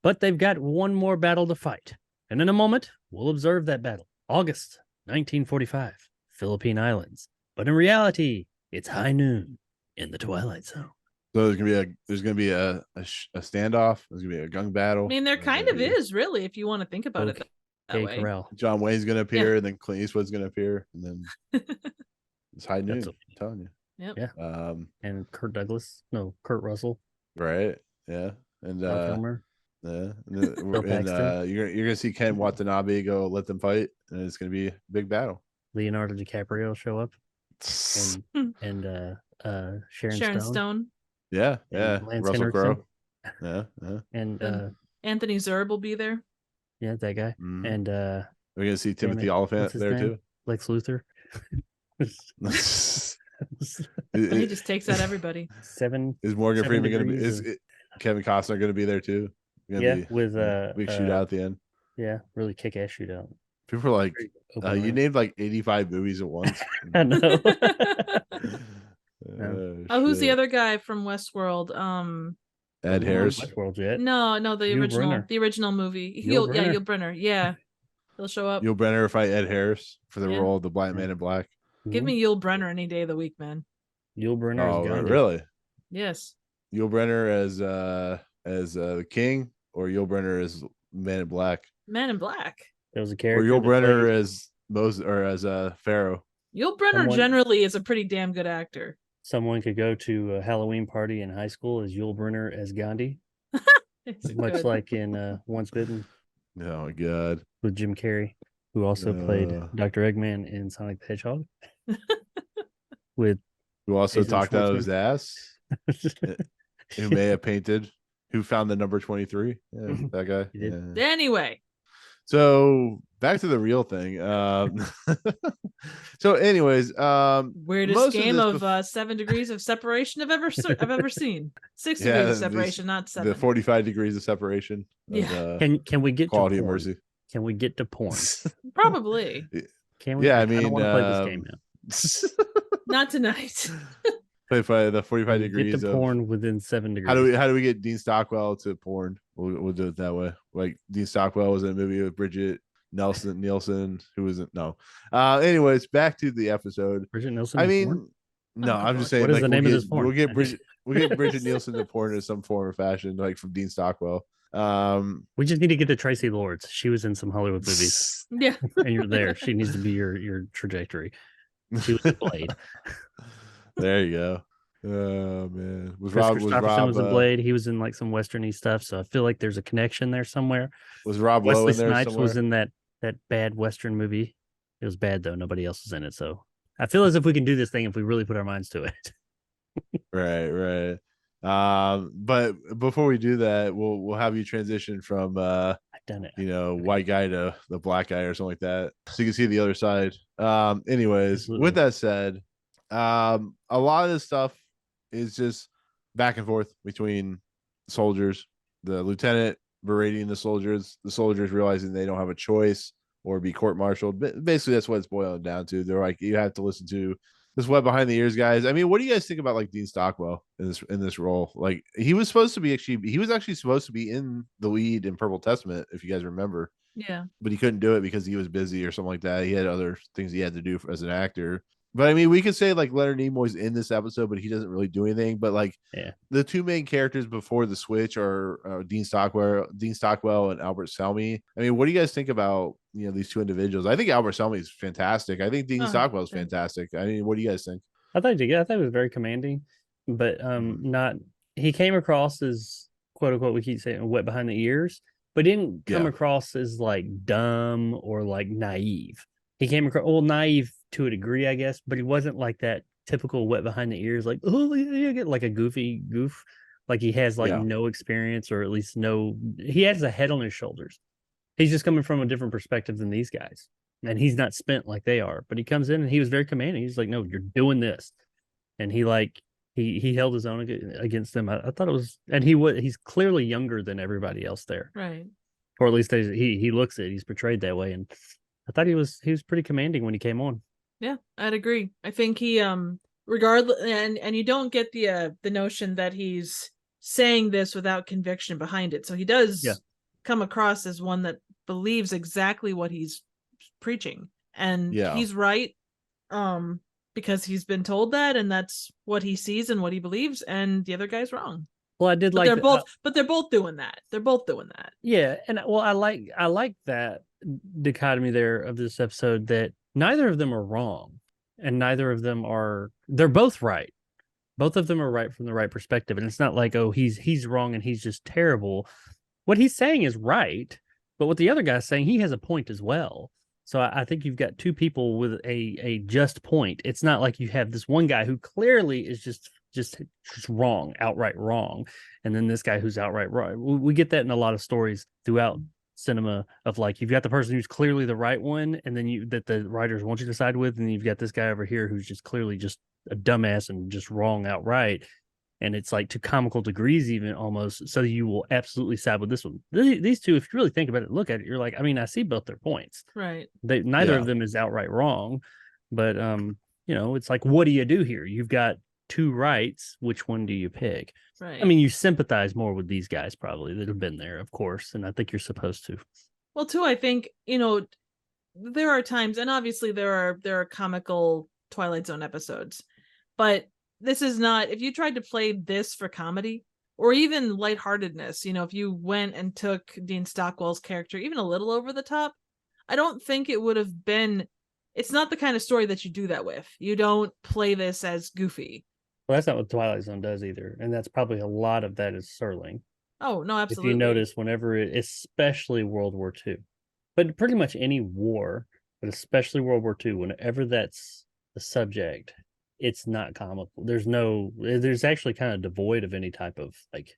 But they've got one more battle to fight. And in a moment, we'll observe that battle. August 1945, Philippine Islands. But in reality, it's high noon in the Twilight Zone. So there's gonna be a standoff. There's gonna be a gun battle. I mean, there kind of is, really, if you want to think about it that way. Corral. John Wayne's gonna appear, and then Clint Eastwood's gonna appear, and then it's high noon. I'm telling you. Yep. Yeah. And Kurt Russell. Right. Yeah. And Kilmer. Yeah. And you're gonna see Ken Watanabe go let them fight, and it's gonna be a big battle. Leonardo DiCaprio show up. and Sharon Stone. Yeah. Lance Russell Crowe. Yeah. And Anthony Zerbe will be there. Yeah, that guy. Mm-hmm. And we're gonna see Timothy Olyphant there too. Lex Luthor. He just takes out everybody. Is Morgan Freeman gonna be? Is Kevin Costner gonna be there too? With big shootout at the end. Yeah, really kick-ass shootout. People are like, you named like 85 movies at once. I know. Who's the other guy from Westworld? Ed Harris. Westworld yet? No, the original movie. Yul Brynner. Yeah, he'll show up. Yul Brynner fight Ed Harris for the role of the Blind Man in Black. Give me Yul Brynner any day of the week, man. Yul Brynner. Oh, really? Yes. Yul Brynner as the king, or Yul Brynner as Man in Black? Man in Black. There was a character. Or Yul Brynner as Moses or as Pharaoh. Yul Brynner generally is a pretty damn good actor. Someone could go to a Halloween party in high school as Yul Brynner as Gandhi, much like in Once Bitten. Oh my god! With Jim Carrey, who also played Dr. Eggman in Sonic the Hedgehog. With who also talked out of his ass. Who may have painted. Who found the number 23? Yeah, that guy. Yeah. Anyway. So back to the real thing. So, anyways, weirdest game of 7 degrees of separation I've ever seen. 6 degrees of separation, not 7. The 45 degrees of separation. Yeah. Can we get quality to and mercy? Can we get to porn? Probably. Can we? Yeah, I don't want to play this game now. Not tonight. Play the 45 degrees to porn within 7 degrees. How do we get Dean Stockwell to porn? We'll do it that way. Like Dean Stockwell was in a movie with Bridget Nielsen, who wasn't. No. Anyways, back to the episode. Bridget Nielsen. I mean, no, I'm just saying. What is the name of this porn? We'll get Bridget Nielsen to porn in some form or fashion, like from Dean Stockwell. We just need to get to Tracy Lords. She was in some Hollywood movies. Yeah, and you're there. She needs to be your trajectory. She was in Blade. There you go. Oh man, was Chris Rob was in Blade? He was in like some westerny stuff, so I feel like there's a connection there somewhere. Was Rob Wesley Lowe in there Snipes somewhere? was in that bad western movie. It was bad though. Nobody else was in it, so I feel as if we can do this thing if we really put our minds to it. Right. But before we do that, we'll have you transition from I've done it. White guy to the black guy or something like that, so you can see the other side. Anyways, Absolutely. with that said, a lot of this stuff is just back and forth between soldiers, the lieutenant berating the soldiers realizing they don't have a choice or be court-martialed. Basically, that's what it's boiling down to. They're like, you have to listen to this wet behind the ears guys. I mean, what do you guys think about like Dean Stockwell in this role? Like he was actually supposed to be in the lead in Purple Testament, if you guys remember. Yeah. But he couldn't do it because he was busy or something like that. He had other things he had to do as an actor. But I mean, we could say like Leonard Nimoy's in this episode, but he doesn't really do anything. But like the two main characters before the switch are Dean Stockwell and Albert Selmy. I mean, what do you guys think about these two individuals? I think Albert Selmy is fantastic. I think Dean Stockwell is fantastic. I mean, what do you guys think? I thought he was very commanding, but not. He came across as quote unquote, we keep saying wet behind the ears, but didn't come across as like dumb or like naive. He came across naive to a degree, I guess, but he wasn't like that typical wet behind the ears, like like a goofy goof. Like he has like no experience, or at least he has a head on his shoulders. He's just coming from a different perspective than these guys, and he's not spent like they are. But he comes in and he was very commanding. He's like, "No, you're doing this," and he held his own against them. I thought it was, and he's clearly younger than everybody else there, right? Or at least he looks it. He's portrayed that way, and I thought he was pretty commanding when he came on. Yeah, I'd agree. I think he regardless, and you don't get the notion that he's saying this without conviction behind it. So he does come across as one that believes exactly what he's preaching, and he's right because he's been told that, and that's what he sees and what he believes, and the other guy's wrong. Well, I did but like they're both doing that. They're both doing that. Yeah, and I like that dichotomy there of this episode, that neither of them are wrong and neither of them they're both right. Both of them are right from the right perspective, and it's not like, oh, he's wrong and he's just terrible. What he's saying is right, but what the other guy's saying, he has a point as well. So I think you've got two people with a just point. It's not like you have this one guy who clearly is just wrong, outright wrong, and then this guy who's outright right. We get that in a lot of stories throughout cinema, of like, you've got the person who's clearly the right one, and then that the writers want you to side with, and you've got this guy over here who's just clearly just a dumbass and just wrong outright. And it's like to comical degrees, even almost, so you will absolutely side with this one. These two, if you really think about it, look at it, you're like, I mean, I see both their points. Right. Neither of them is outright wrong, but it's like, what do you do here? You've got two rights. Which one do you pick? Right. I mean, you sympathize more with these guys probably that have been there, of course, and I think you're supposed to. Well, too, I think there are times, and obviously there are comical Twilight Zone episodes, but this is not, if you tried to play this for comedy or even lightheartedness, if you went and took Dean Stockwell's character even a little over the top, I don't think it would have been. It's not the kind of story that you do that with. You don't play this as goofy. Well, that's not what Twilight Zone does either, and that's probably a lot of that is Serling. Oh no, absolutely. If you notice, whenever especially World War II, but pretty much any war, but especially World War II, whenever that's the subject, it's not comical. There's actually kind of devoid of any type of like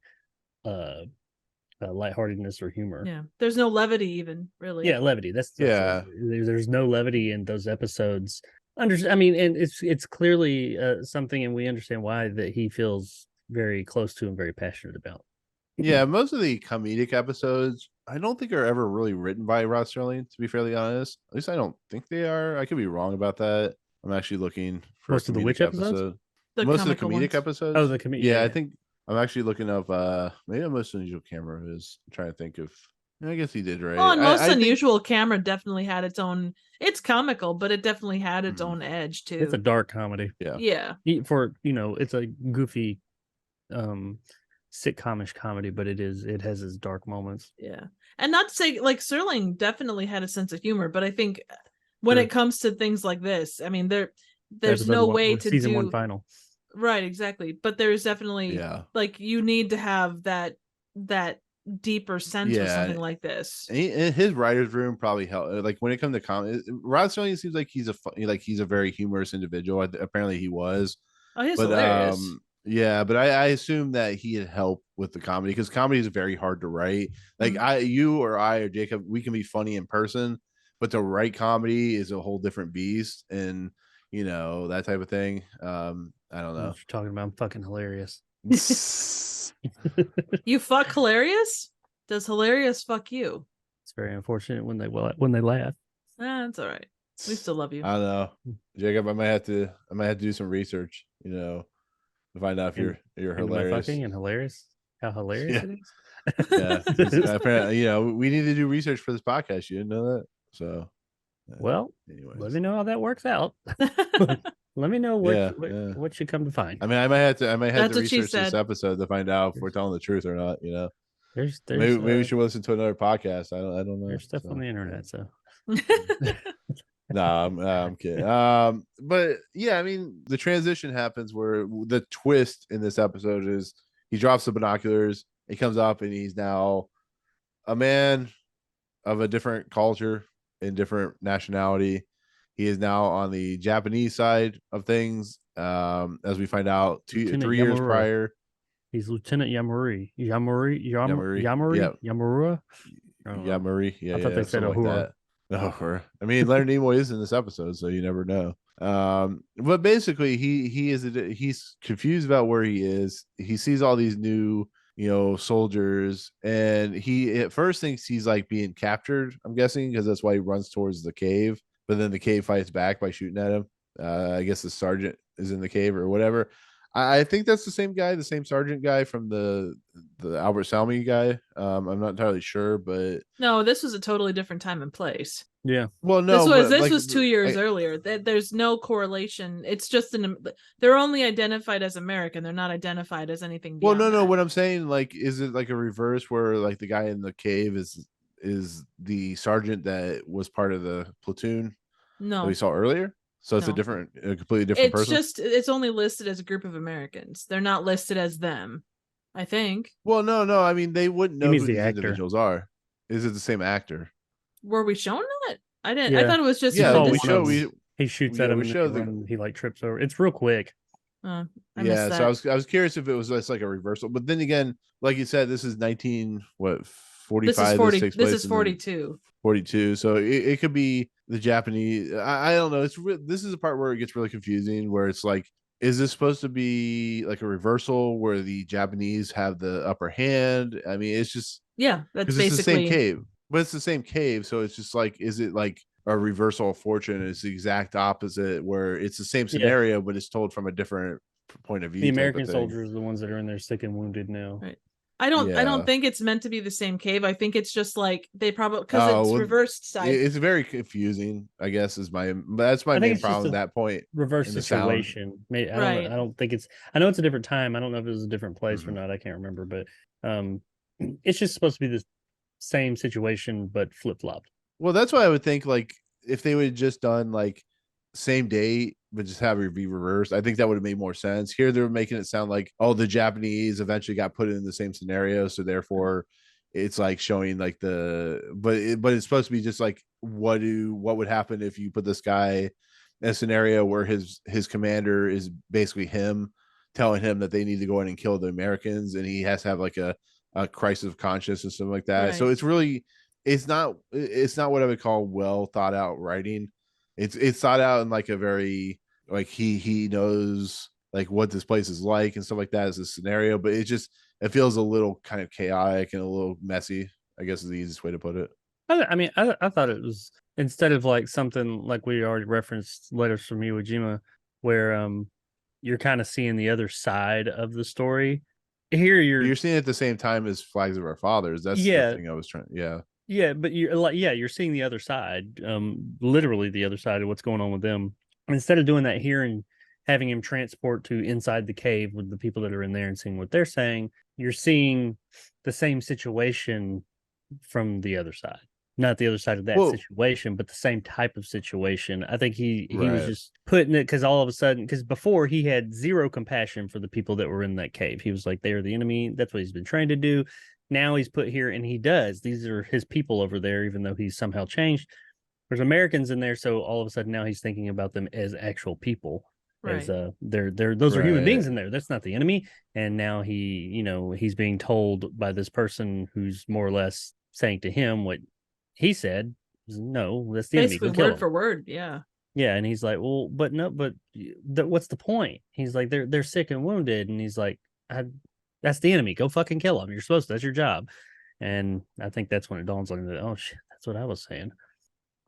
lightheartedness or humor. Yeah, there's no levity even, really. Yeah, levity. There's no levity in those episodes. And it's clearly something, and we understand why that he feels very close to and very passionate about. Yeah, most of the comedic episodes I don't think are ever really written by Rod Serling, to be fairly honest. At least I don't think they are. I could be wrong about that. I'm actually looking for most of the witch episodes. Most of the comedic episodes. Oh, the comedic. Yeah, I think I'm actually looking up. Maybe a Most Unusual Camera is. I'm trying to think of. I guess he did right. Well, and Most Unusual Camera definitely had its own. It's comical, but it definitely had its own edge too. It's a dark comedy. Yeah. For it's a goofy, sitcomish comedy, but it has its dark moments. Yeah, and not to say like Serling definitely had a sense of humor, but I think when it comes to things like this, I mean, there's no way to season 1 final. Right, exactly. But there's definitely like you need to have that deeper sense with something like this. And his writer's room probably helped. Like when it comes to comedy, Rod Serling seems like he's a very humorous individual. Apparently he was. Oh, he's hilarious. Yeah, but I assume that he had help with the comedy because comedy is very hard to write. Like you or I or Jacob, we can be funny in person, but to write comedy is a whole different beast, and that type of thing. I don't know. What you're talking about? I'm fucking hilarious. You fuck hilarious? Does hilarious fuck you? It's very unfortunate when they laugh. That's all right. We still love you. I don't know, Jacob. I might have to do some research. To find out if you're hilarious. Fucking and hilarious. How hilarious it is. Yeah. Apparently, we need to do research for this podcast. You didn't know that, so. Well, anyways. Let me know how that works out. Let me know what you come to find. I mean, I might have to research this episode to find out if we're telling the truth or not. There's maybe we should listen to another podcast. I don't know. There's stuff on the internet, so. No, I'm kidding. But yeah, I mean, the transition happens where the twist in this episode is he drops the binoculars. He comes up and he's now a man of a different culture and different nationality. He is now on the Japanese side of things. As we find out, 3 years prior, he's Lieutenant Yamuri. Yamura. Yamuri. Yeah, I thought they said Uhura. Like I mean, Leonard Nimoy is in this episode, so you never know. But basically, he's confused about where he is. He sees all these new, soldiers, and he at first thinks he's like being captured. I'm guessing because that's why he runs towards the cave. But then the cave fights back by shooting at him. I guess the sergeant is in the cave or whatever. I think that's the same guy, the same sergeant guy from the Albert Salmi guy. I'm not entirely sure, but no, this was a totally different time and place. Yeah. Well, no, this was 2 years earlier. There's no correlation. It's just they're only identified as American. They're not identified as anything. Well, no. What I'm saying, like, is it like a reverse where like the guy in the cave is the sergeant that was part of the platoon that we saw earlier? So it's a completely different person. It's only listed as a group of Americans. They're not listed as them, I think. Well, no. I mean, they wouldn't know who these individuals are. Is it the same actor? Were we shown that? I didn't. Yeah. I thought it was just. Yeah, he shoots at him and he like trips over. It's real quick. So I was curious if it was just like a reversal, but then again, like you said, this is 45. This is 42. 42. So it could be the Japanese. I don't know. This is the part where it gets really confusing, where it's like, is this supposed to be like a reversal where the Japanese have the upper hand? I mean, it's just that's basically it's the same cave, but it's the same cave. So it's just like, is it like a reversal of fortune? It's the exact opposite, where it's the same scenario, but it's told from a different point of view. The American soldiers are the ones that are in there sick and wounded now. Right. I don't think it's meant to be the same cave. I think it's just like they probably because it's reversed side. It's very confusing, I guess, that's my main problem at that point. Reverse situation. I don't think it's. I know it's a different time. I don't know if it was a different place or not. I can't remember, but it's just supposed to be the same situation but flip flopped. Well, that's why I would think like if they would have just done like same day but just have it be reversed, I think that would have made more sense. Here they're making it sound like the Japanese eventually got put in the same scenario, so therefore it's like showing like but it's supposed to be just like what would happen if you put this guy in a scenario where his commander is basically him telling him that they need to go in and kill the Americans, and he has to have like a crisis of conscience and stuff like that. Right. So it's really it's not what I would call well thought out writing. It's thought out in like a very like he knows like what this place is like and stuff like that as a scenario, but it feels a little kind of chaotic and a little messy, I guess is the easiest way to put it. I thought it was, instead of like something like we already referenced Letters from Iwo Jima, where you're kind of seeing the other side of the story. Here you're seeing it at the same time as Flags of Our Fathers. That's the thing I was trying. Yeah, but you're seeing the other side, literally the other side of what's going on with them. Instead of doing that here and having him transport to inside the cave with the people that are in there and seeing what they're saying, you're seeing the same situation from the other side. Not the other side of that situation, but the same type of situation. I think he was just putting it because all of a sudden, because before he had zero compassion for the people that were in that cave. He was like, they are the enemy. That's what he's been trained to do. Now he's put here and he does. These are his people over there, even though he's somehow changed. There's Americans in there. So all of a sudden now he's thinking about them as actual people. Right. As those are human beings in there. That's not the enemy. And now he's being told by this person who's more or less saying to him what he said, no, that's the enemy. Go kill word for word, yeah. Yeah, and he's like, well, but what's the point? He's like, they're sick and wounded, and he's like, that's the enemy. Go fucking kill them. You're supposed to. That's your job. And I think that's when it dawns on me that, oh shit, that's what I was saying.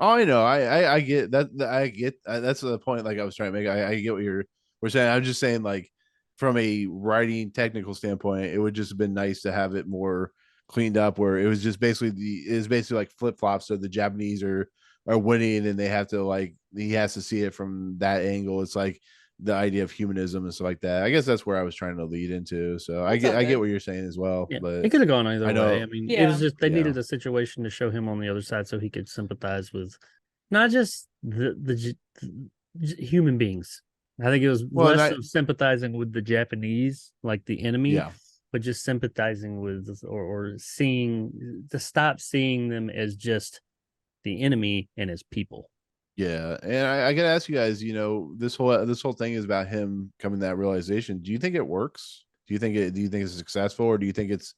Oh, I know. I get that. I get that's the point. Like I was trying to make. I get what we're saying. I'm just saying, like from a writing technical standpoint, it would just have been nice to have it more cleaned up, where it was just basically like flip flops. So the Japanese are winning, and they have to like he has to see it from that angle. It's like the idea of humanism and stuff like that. I guess that's where I was trying to lead into. So I get what you're saying as well. Yeah, but it could have gone either way. I mean, it was just they needed a situation to show him on the other side so he could sympathize with not just the human beings. I think it was less of sympathizing with the Japanese, like the enemy, but just sympathizing with or seeing to stop seeing them as just the enemy and as people. Yeah, and I gotta ask you guys, this whole thing is about him coming to that realization. Do you think it works? Do you think it's successful, or do you think it's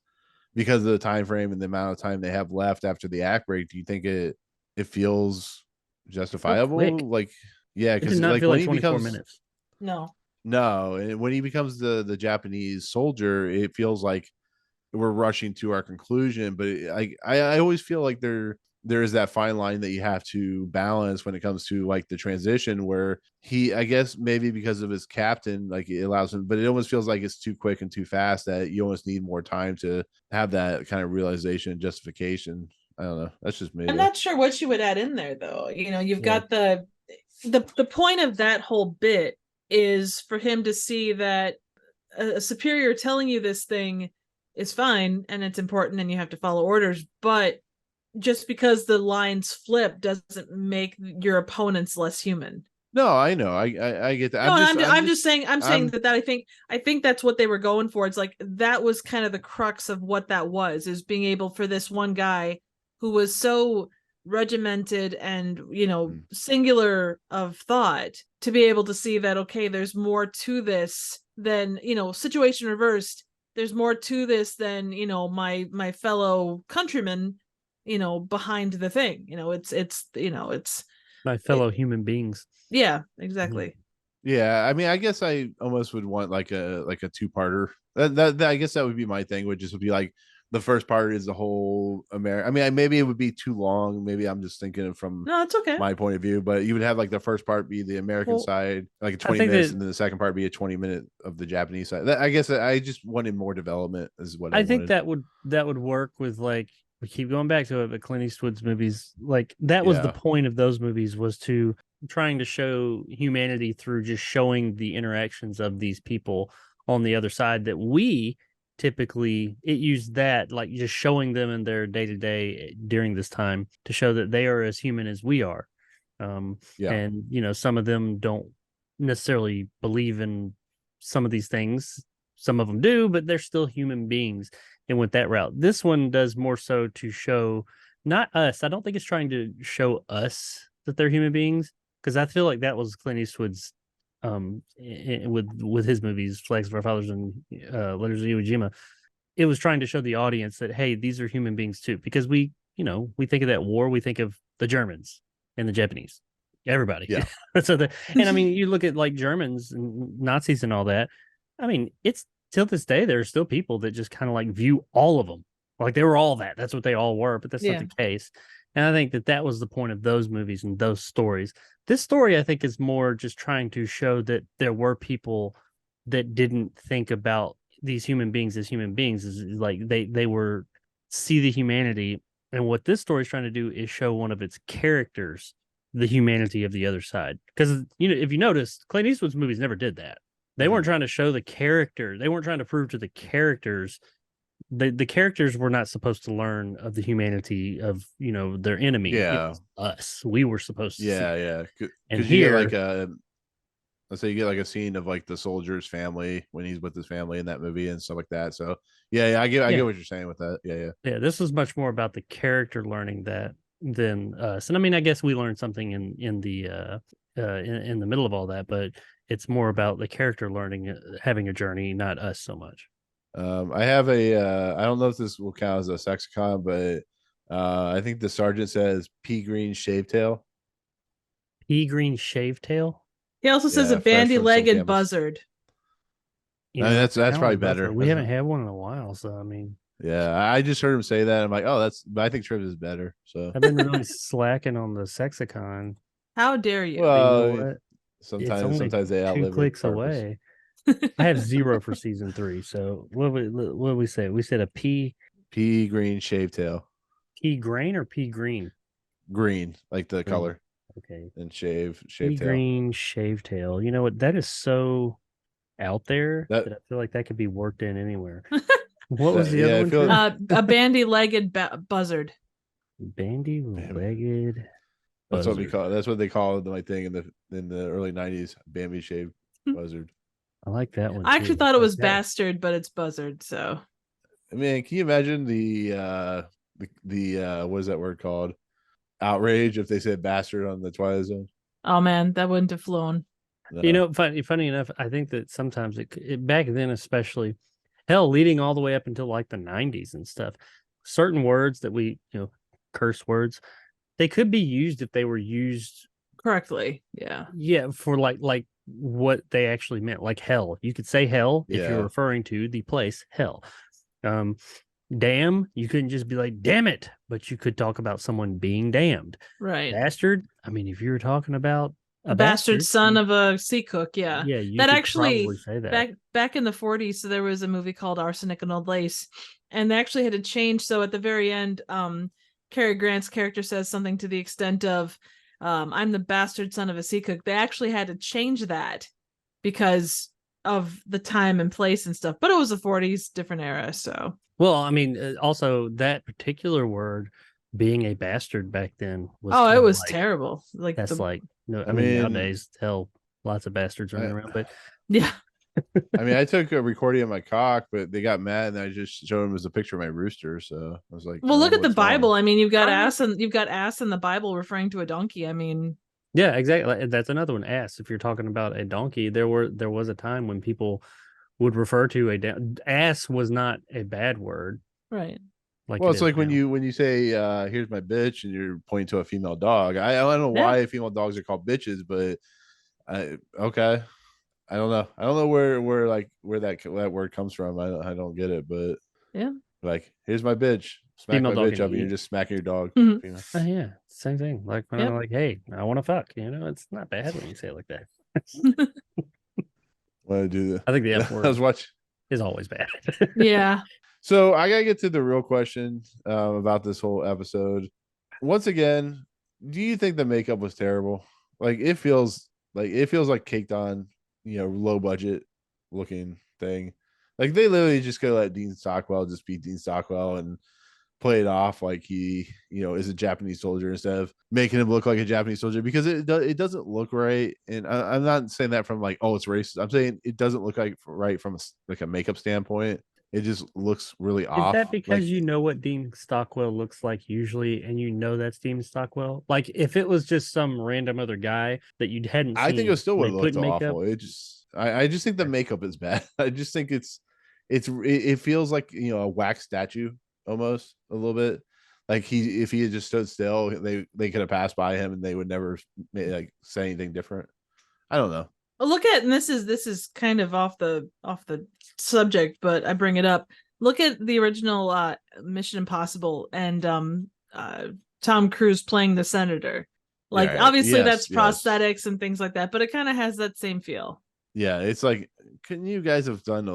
because of the time frame and the amount of time they have left after the act break? Do you think it feels justifiable? Like, yeah, because like when he becomes minutes. No, and when he becomes the Japanese soldier, it feels like we're rushing to our conclusion. But I always feel like there is that fine line that you have to balance when it comes to like the transition, where I guess maybe because of his captain, like it allows him, but it almost feels like it's too quick and too fast that you almost need more time to have that kind of realization and justification. I don't know. That's just me. I'm not sure what you would add in there though. You've got the point of that whole bit is for him to see that a superior telling you this thing is fine and it's important and you have to follow orders, but just because the lines flip doesn't make your opponents less human. No, I know. I get that. No, I'm just saying that I think that's what they were going for. It's like that was kind of the crux of what that was, is being able for this one guy who was so regimented and singular of thought to be able to see that, okay, there's more to this than situation reversed. There's more to this than my fellow countrymen behind the thing. It's my fellow human beings. Yeah, exactly. Yeah, I mean, I guess I almost would want like a two-parter. That I guess that would be my thing. Would be like the first part is the whole America. I mean, maybe it would be too long. Maybe I'm just thinking from it's okay. my point of view. But you would have like the first part be the American side, like 20 minutes, and then the second part be a 20-minute of the Japanese side. I guess I just wanted more development. Is what I think that would work with, like, we keep going back to it, but Clint Eastwood's movies, like that was the point of those movies, was to trying to show humanity through just showing the interactions of these people on the other side that we typically it used that, like just showing them in their day-to-day during this time to show that they are as human as we are. And some of them don't necessarily believe in some of these things. Some of them do, but they're still human beings and went that route. This one does more so to show not us. I don't think it's trying to show us that they're human beings, because I feel like that was Clint Eastwood's with his movies, Flags of Our Fathers and Letters of Iwo Jima. It was trying to show the audience that, hey, these are human beings too, because we think of that war, we think of the Germans and the Japanese, everybody. Yeah. And I mean, you look at like Germans and Nazis and all that. I mean, it's till this day, there are still people that just kind of like view all of them like they were all that. That's what they all were, but that's not the case. And I think that was the point of those movies and those stories. This story, I think, is more just trying to show that there were people that didn't think about these human beings as human beings. Is like they were see the humanity. And what this story is trying to do is show one of its characters the humanity of the other side. Because, if you notice, Clint Eastwood's movies never did that. They weren't trying to show the character. They weren't trying to prove to the characters. The characters were not supposed to learn of the humanity of their enemy. Yeah, it was us. We were supposed to. Yeah. And here, you get let's say you get like a scene of like the soldier's family when he's with his family in that movie and stuff like that. So I get what you're saying with that. Yeah. This was much more about the character learning that than us. And I mean, I guess we learned something in the middle of all that, but it's more about the character learning, having a journey, not us so much. I have I don't know if this will count as a sexicon, but I think the sergeant says pea green shavetail. Pea green shavetail? He also says a bandy-legged buzzard. That's probably better. We haven't had one in a while, so I mean. Yeah, I just heard him say that. I'm like, but I think Triv is better. So I've been really slacking on the sexicon. How dare you? Well, sometimes they outlive 2 clicks away. I have 0 for season 3. So what did we say? We said a pea green shavetail. Pea grain or pea green? Green, like the color. Okay. And shave pea tail. Green shavetail. You know what? That is so out there that I feel like that could be worked in anywhere. What was the other one? A bandy-legged buzzard. Bandy-legged. That's what we call it. That's what they call my thing in the early 90s. Bambi shaved buzzard. I like that one. I actually thought it was bastard, but it's buzzard. So, I mean, can you imagine the what is that word called? Outrage if they said bastard on the Twilight Zone. Oh man, that wouldn't have flown. No. Funny enough, I think that sometimes it back then, especially, hell, leading all the way up until like the 90s and stuff, certain words that we curse words, they could be used if they were used correctly. Yeah, for like what they actually meant, like hell. You could say hell if you're referring to the place hell. Damn, you couldn't just be like damn it, but you could talk about someone being damned. Right. Bastard, I mean, if you were talking about a bastard son of a sea cook, you that actually say that. back in the 40s, so there was a movie called Arsenic and Old Lace, and they actually had to change. So at the very end, Cary Grant's character says something to the extent of I'm the bastard son of a sea cook. They actually had to change that because of the time and place and stuff, but it was the 40s, different era. So well, I mean, also that particular word being a bastard back then was it was terrible. Like that's I mean nowadays, hell, lots of bastards running around, but yeah. I mean, I took a recording of my cock, but they got mad, and I just showed them as a picture of my rooster. So I was like, "Well, look at the Bible. I mean, you've got ass in the Bible referring to a donkey. I mean, yeah, exactly. That's another one. Ass. If you're talking about a donkey, there was a time when people would refer to ass was not a bad word, right? Like, well, it's like when you say, "Here's my bitch," and you're pointing to a female dog. I don't know why female dogs are called bitches, but okay. I don't know. I don't know where that word comes from. I don't get it, but yeah, like here's my bitch. Smack female my bitch up, and you're just smacking your dog. Mm-hmm. Yeah, same thing. Like when I'm like, hey, I want to fuck. It's not bad when you say it like that. Want to do that? I think the F word I was watching is always bad. Yeah. So I gotta get to the real question about this whole episode. Once again, do you think the makeup was terrible? Like it feels like caked on, low budget looking thing. Like they literally just go let Dean Stockwell just be Dean Stockwell and play it off like he, is a Japanese soldier instead of making him look like a Japanese soldier, because it doesn't look right. And I'm not saying that from like, oh, it's racist. I'm saying it doesn't look like right from a makeup standpoint. It just looks really off. Is that because you know what Dean Stockwell looks like usually, and you know that's Dean Stockwell? Like if it was just some random other guy that you hadn't seen, I think it still would look awful. Makeup, I just think the makeup is bad. I just think it feels like a wax statue almost a little bit. Like if he had just stood still, they could have passed by him and they would never like say anything different. I don't know. Look at, and this is kind of off the subject, but I bring it up. Look at the original Mission Impossible and Tom Cruise playing the senator. Like obviously that's prosthetics and things like that, but it kind of has that same feel. Yeah, it's like, couldn't you guys have done?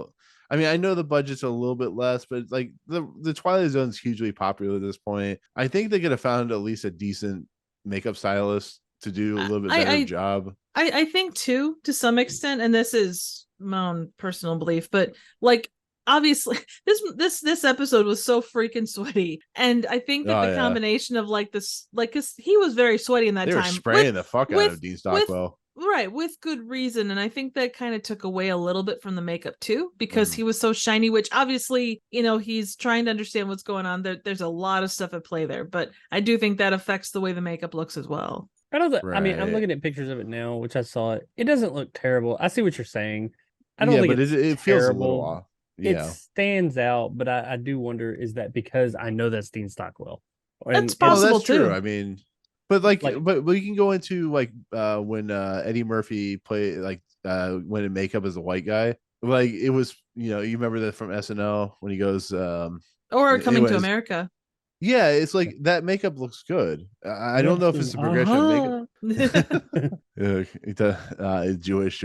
I mean, I know the budget's a little bit less, but like the Twilight Zone's hugely popular at this point. I think they could have found at least a decent makeup stylist to do a little bit better job. I think too, to some extent, and this is my own personal belief, but like obviously this episode was so freaking sweaty, and I think that the combination of like this, like, because he was very sweaty in that time. They were spraying the fuck out of Dean Stockwell. Right, with good reason. And I think that kind of took away a little bit from the makeup too, because he was so shiny, which obviously, he's trying to understand what's going on. There's a lot of stuff at play there, but I do think that affects the way the makeup looks as well. I don't. I mean, I'm looking at pictures of it now, which I saw it. It doesn't look terrible. I see what you're saying. I don't think it feels a little off. Yeah. It stands out, but I do wonder, is that because I know that's Dean Stockwell? That's possible too. True. I mean, but we can go into like when Eddie Murphy played when in makeup as a white guy. Like it was, you remember that from SNL when he goes or Coming to America. Yeah, it's like that makeup looks good. I don't know if it's a progression of makeup. Jewish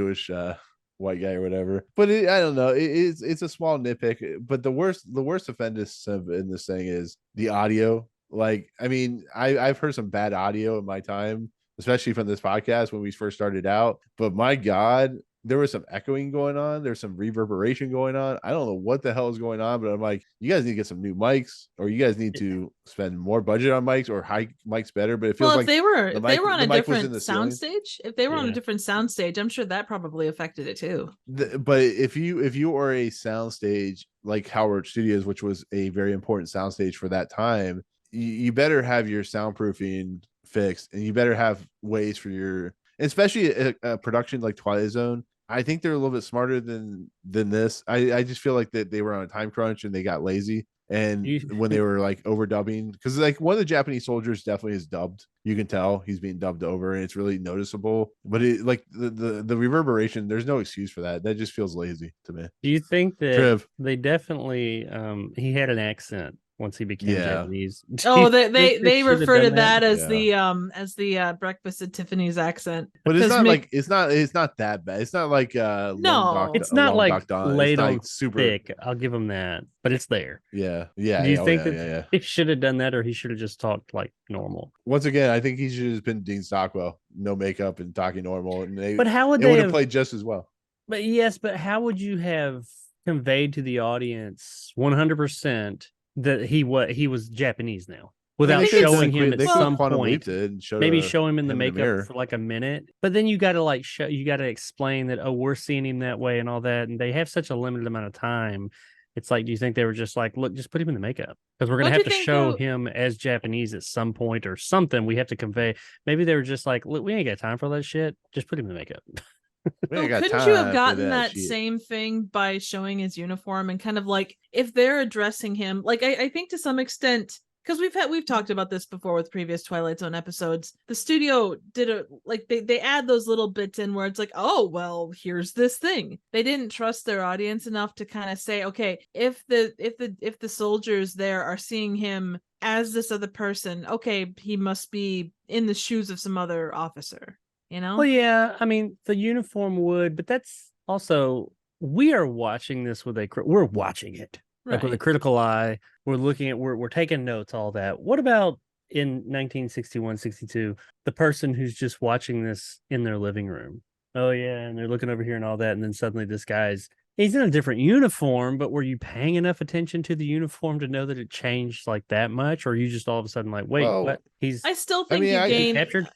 white guy or whatever. But I don't know. It's a small nitpick. But the worst offenders in this thing is the audio. Like, I mean, I've heard some bad audio in my time, especially from this podcast when we first started out. But my God, there was some echoing going on. There's some reverberation going on. I don't know what the hell is going on, but I'm like, you guys need to get some new mics, or you guys need to spend more budget on mics, or high mics better. But it feels like if they were on a different soundstage, I'm sure that probably affected it too. But if you are a soundstage like Howard Studios, which was a very important soundstage for that time, you better have your soundproofing fixed, and you better have ways for your, especially a production like Twilight Zone. I think they're a little bit smarter than this. I just feel like that they were on a time crunch and they got lazy. And when they were like overdubbing, because like one of the Japanese soldiers definitely is dubbed. You can tell he's being dubbed over, and it's really noticeable. But it like the reverberation, there's no excuse for that. That just feels lazy to me. Do you think that they definitely he had an accent once he became Japanese? They refer to that as the Breakfast at Tiffany's accent. But it's not like it's not that bad. It's not like it's not like laid on super thick. I'll give him that, but it's there. Yeah. Do you think that he should have done that, or he should have just talked like normal? Once again, I think he should have been Dean Stockwell, no makeup and talking normal. And but how would they have played just as well? But how would you have conveyed to the audience 100%? That he was Japanese now, without showing him at some point. Maybe show him in the makeup for like a minute, but then you got to explain that, oh, we're seeing him that way and all that, and they have such a limited amount of time. It's like, do you think they were just like, look, just put him in the makeup, because we're gonna have to show him as Japanese at some point or something? We have to convey. Maybe they were just like, look, we ain't got time for that shit. Just put him in the makeup. Couldn't you have gotten that same thing by showing his uniform, and kind of like, if they're addressing him, like I think to some extent, because we've talked about this before with previous Twilight Zone episodes, the studio did they add those little bits in where it's like, oh well, here's this thing. They didn't trust their audience enough to kind of say, okay, if the soldiers there are seeing him as this other person, okay, he must be in the shoes of some other officer. Well, yeah, I mean, the uniform would, but that's also, we are watching this we're watching it like with a critical eye. We're looking at, we're taking notes, all that. What about in 1961, 62, the person who's just watching this in their living room? Oh yeah, and they're looking over here and all that, and then suddenly this guy's He's in a different uniform, but were you paying enough attention to the uniform to know that it changed like that much? Or are you just all of a sudden like, wait, what? I still think you gained captured.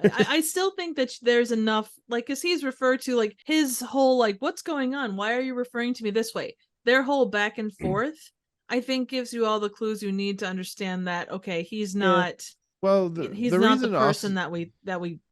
I still think that there's enough, like, because he's referred to, like, his whole, like, what's going on? Why are you referring to me this way? Their whole back and forth, I think, gives you all the clues you need to understand that, okay, he's not, he's not the person that we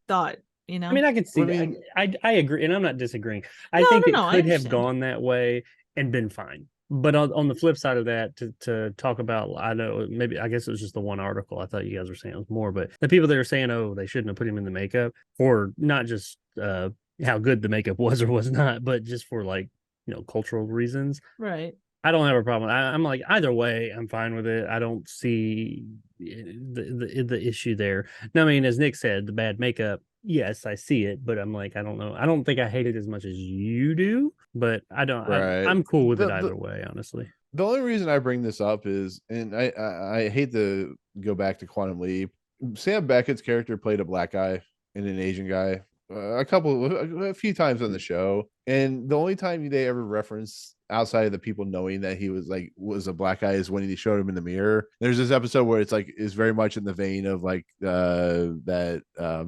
thought, you know? I mean, I can see that. I agree, and I'm not disagreeing. I think it could have gone that way and been fine. But on the flip side of that, to talk about, I know maybe I guess it was just the one article. I thought you guys were saying it was more, but the people that are saying, oh, they shouldn't have put him in the makeup for not just how good the makeup was or was not, but just for like, you know, cultural reasons. Right. I don't have a problem. I'm like, either way, I'm fine with it. I don't see the issue there. Now, I mean, as Nick said, the bad makeup, yes, I see it, but I'm like, I don't know. I don't think I hate it as much as you do, but I don't. Right. I'm cool with it either way, honestly. The only reason I bring this up is, and I hate to go back to Quantum Leap. Sam Beckett's character played a black guy and an Asian guy a few times on the show, and the only time they ever reference outside of the people knowing that he was a black guy is when he showed him in the mirror. There's this episode where it's like is very much in the vein of like that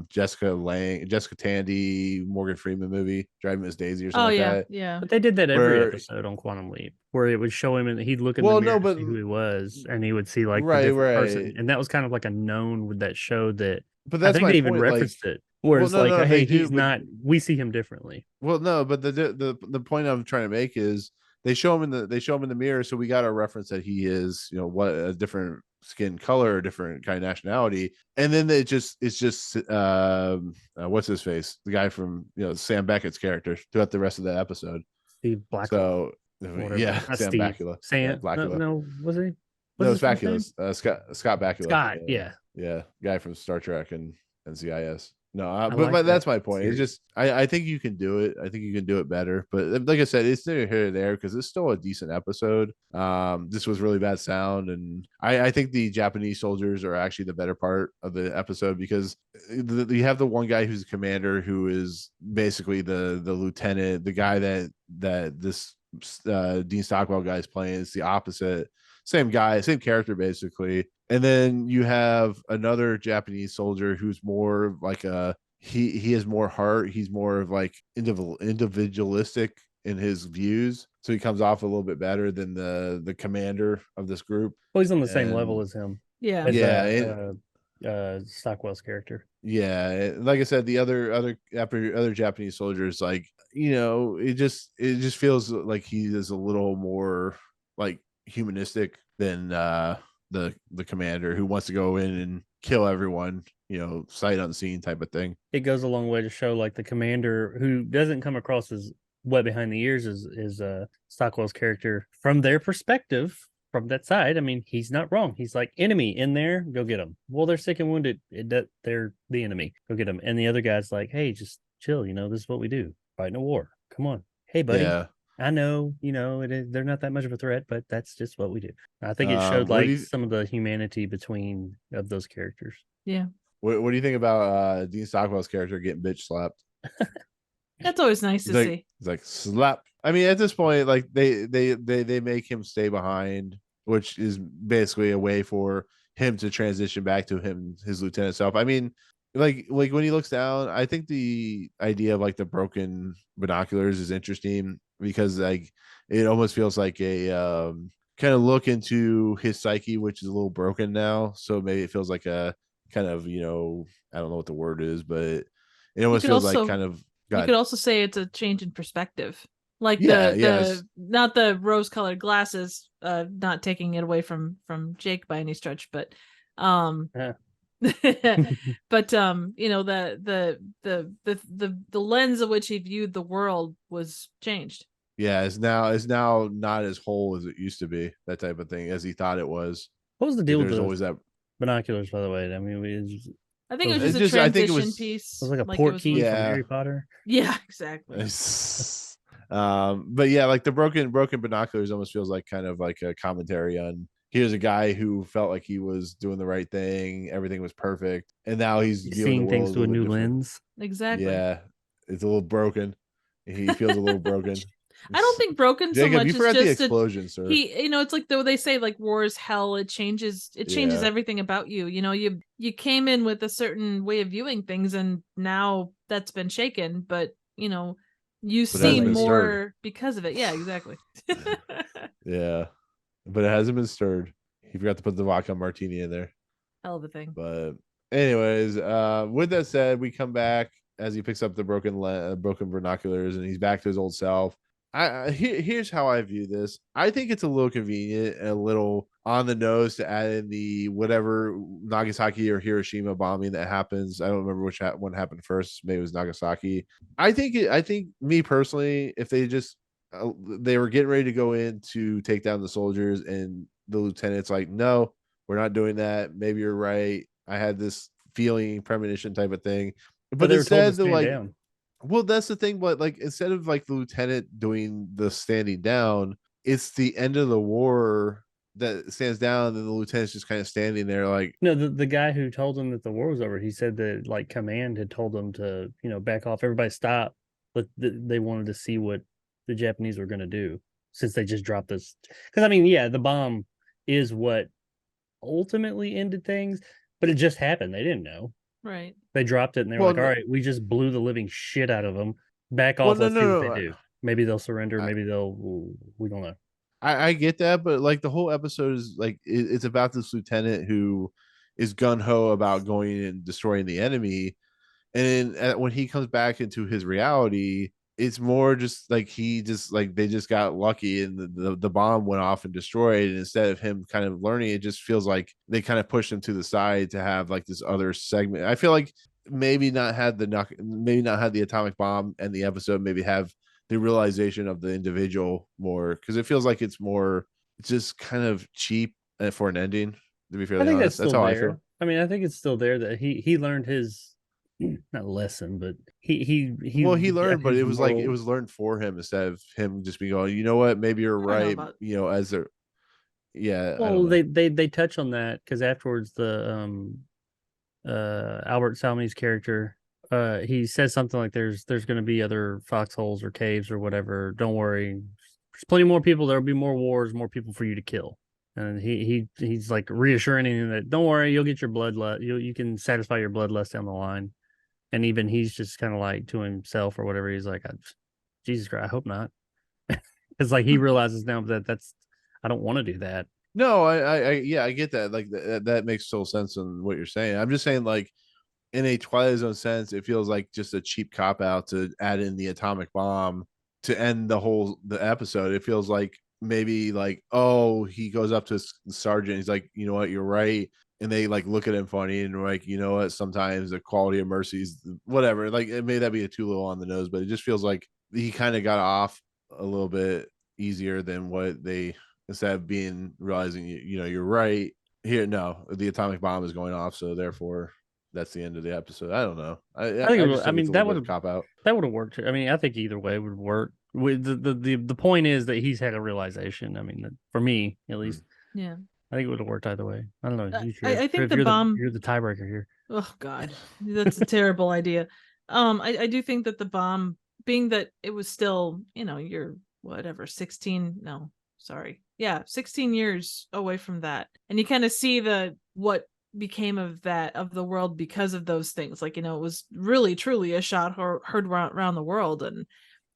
Jessica Tandy, Morgan Freeman movie, Driving Miss Daisy or something like that. Yeah. But they did that every episode on Quantum Leap, where it would show him and he'd look in the mirror to see who he was, and he would see like the different person, and that was kind of like a known with that show that. But that's I think they even referenced it. Where it's hey, he's not. We see him differently. Well, no, but the point I'm trying to make is they show him in the mirror, so we got a reference that he is, you know, what a different skin color, different kind of nationality, and then it's just what's his face, the guy from, you know, Sam Beckett's character throughout the rest of the episode. Steve Blackula. So yeah, Sam Bakula. Sam Bakula. No, was he? No, it's Bakula. Scott Bakula. Scott, yeah, guy from Star Trek and NCIS. No, but that's my point. It's just I think you can do it. I think you can do it better. But like I said, it's neither here or there because it's still a decent episode. This was really bad sound, and I think the Japanese soldiers are actually the better part of the episode because you have the one guy who's the commander who is basically the lieutenant, the guy that this Dean Stockwell guy is playing. It's the opposite. Same guy, same character, basically. And then you have another Japanese soldier who's more like he has more heart. He's more of like individualistic in his views. So he comes off a little bit better than the commander of this group. Well, he's on the same level as him. Yeah. Stockwell's character. Yeah. Like I said, the other Japanese soldiers, like, you know, it just feels like he is a little more like humanistic than the commander who wants to go in and kill everyone, you know, sight unseen type of thing. It goes a long way to show like the commander who doesn't come across as wet behind the ears is Stockwell's character from their perspective, from that side. I mean, he's not wrong. He's like, enemy in there, go get them. Well, they're sick and wounded. They're the enemy. Go get them. And the other guy's like, hey, just chill. You know, this is what we do. Fighting a war. Come on. Hey, buddy. Yeah. I know, you know, they're not that much of a threat, but that's just what we do. I think it showed like some of the humanity between of those characters. Yeah. What do you think about Dean Stockwell's character getting bitch slapped? That's always nice to see. It's like slap. I mean, at this point, like they make him stay behind, which is basically a way for him to transition back to his lieutenant self. I mean, like when he looks down, I think the idea of like the broken binoculars is interesting because like it almost feels like a kind of look into his psyche, which is a little broken now. So maybe it feels like a kind of, you know, I don't know what the word is, but it almost feels like kind of. You could also say it's a change in perspective, like the not the rose-colored glasses, not taking it away from Jake by any stretch, but but you know, the lens of which he viewed the world was changed. Yeah, it's now not as whole as it used to be, that type of thing, as he thought it was. What was the deal with always that binoculars, by the way? I mean, I think it was just a transition piece. It was like a portkey from Harry Potter. Yeah, exactly. But yeah, like the broken binoculars almost feels like kind of like a commentary on here's a guy who felt like he was doing the right thing, everything was perfect, and now he's seeing things through a new lens. Exactly. Yeah, it's a little broken. He feels a little broken. I don't think broken Jacob, so much. You forgot it's just the explosion, sir. It's like they say like war is hell. It changes everything about you. You came in with a certain way of viewing things, and now that's been shaken. But you see more stirred because of it. Yeah, exactly. Yeah, but it hasn't been stirred. He forgot to put the vodka martini in there. Hell of a thing. But anyways, with that said, we come back as he picks up the broken binoculars, and he's back to his old self. Here's how I view this. I think it's a little convenient and a little on the nose to add in the whatever Nagasaki or Hiroshima bombing that happens. I don't remember which one happened first. Maybe it was Nagasaki. I think me personally, if they just they were getting ready to go in to take down the soldiers, and the lieutenant's like, no, we're not doing that. Maybe you're right. I had this feeling, premonition type of thing. But they instead, they're like, down. Well, that's the thing. But like, instead of like the lieutenant doing the standing down, it's the end of the war that stands down, and then the lieutenant's just kind of standing there, like. No, the guy who told them that the war was over, he said that like command had told them to back off, everybody stop, but they wanted to see what the Japanese were going to do since they just dropped this. Because the bomb is what ultimately ended things, but it just happened. They didn't know. Right. They dropped it, and they were like, all right, we just blew the living shit out of them. Back off. Let's see what they do. Maybe they'll surrender. Maybe we don't know. I get that, but like the whole episode is like it's about this lieutenant who is gun-ho about going and destroying the enemy, and then when he comes back into his reality, it's more just like they just got lucky, and the bomb went off and destroyed, and instead of him kind of learning, it just feels like they kind of pushed him to the side to have like this other segment. I feel like maybe not had the atomic bomb and the episode, maybe have the realization of the individual more, because it feels like it's more just kind of cheap for an ending, to be fairly honest. That's how I feel. I think it's still there that he learned his not lesson, but he learned, but it was like it was learned for him instead of him just being going, you know what, maybe you're right, as a well, they touch on that because afterwards the Albert Salmi's character, he says something like there's going to be other foxholes or caves or whatever, don't worry, there's plenty more people, there'll be more wars, more people for you to kill. And he's like reassuring him that don't worry, you'll get your bloodlust, you can satisfy your bloodlust down the line. And even he's just kind of like to himself or whatever, he's like, Jesus Christ, I hope not. It's like he realizes now that I don't want to do that. No, I get that. Like that makes total sense in what you're saying. I'm just saying, like, in a Twilight Zone sense, it feels like just a cheap cop out to add in the atomic bomb to end the episode. It feels like maybe like, oh, he goes up to the sergeant, he's like, you know what, you're right. And they like look at him funny and like, you know what, sometimes the quality of mercy is whatever. Like, it may that be a too little on the nose, but it just feels like he kind of got off a little bit easier than what they, instead of realizing you're right here. No, the atomic bomb is going off, so therefore that's the end of the episode. I don't know. I think that would have cop out. That would have worked. I think either way would work. The point is that he's had a realization. For me at least. Yeah. I think it would have worked either way. I don't know. I think the bomb. You're the tiebreaker here. Oh God, that's a terrible idea. I do think that the bomb, being that it was still, you're whatever 16. No, sorry. Yeah, 16 years away from that, and you kind of see what became of the world because of those things. Like, it was really truly a shot heard around the world, and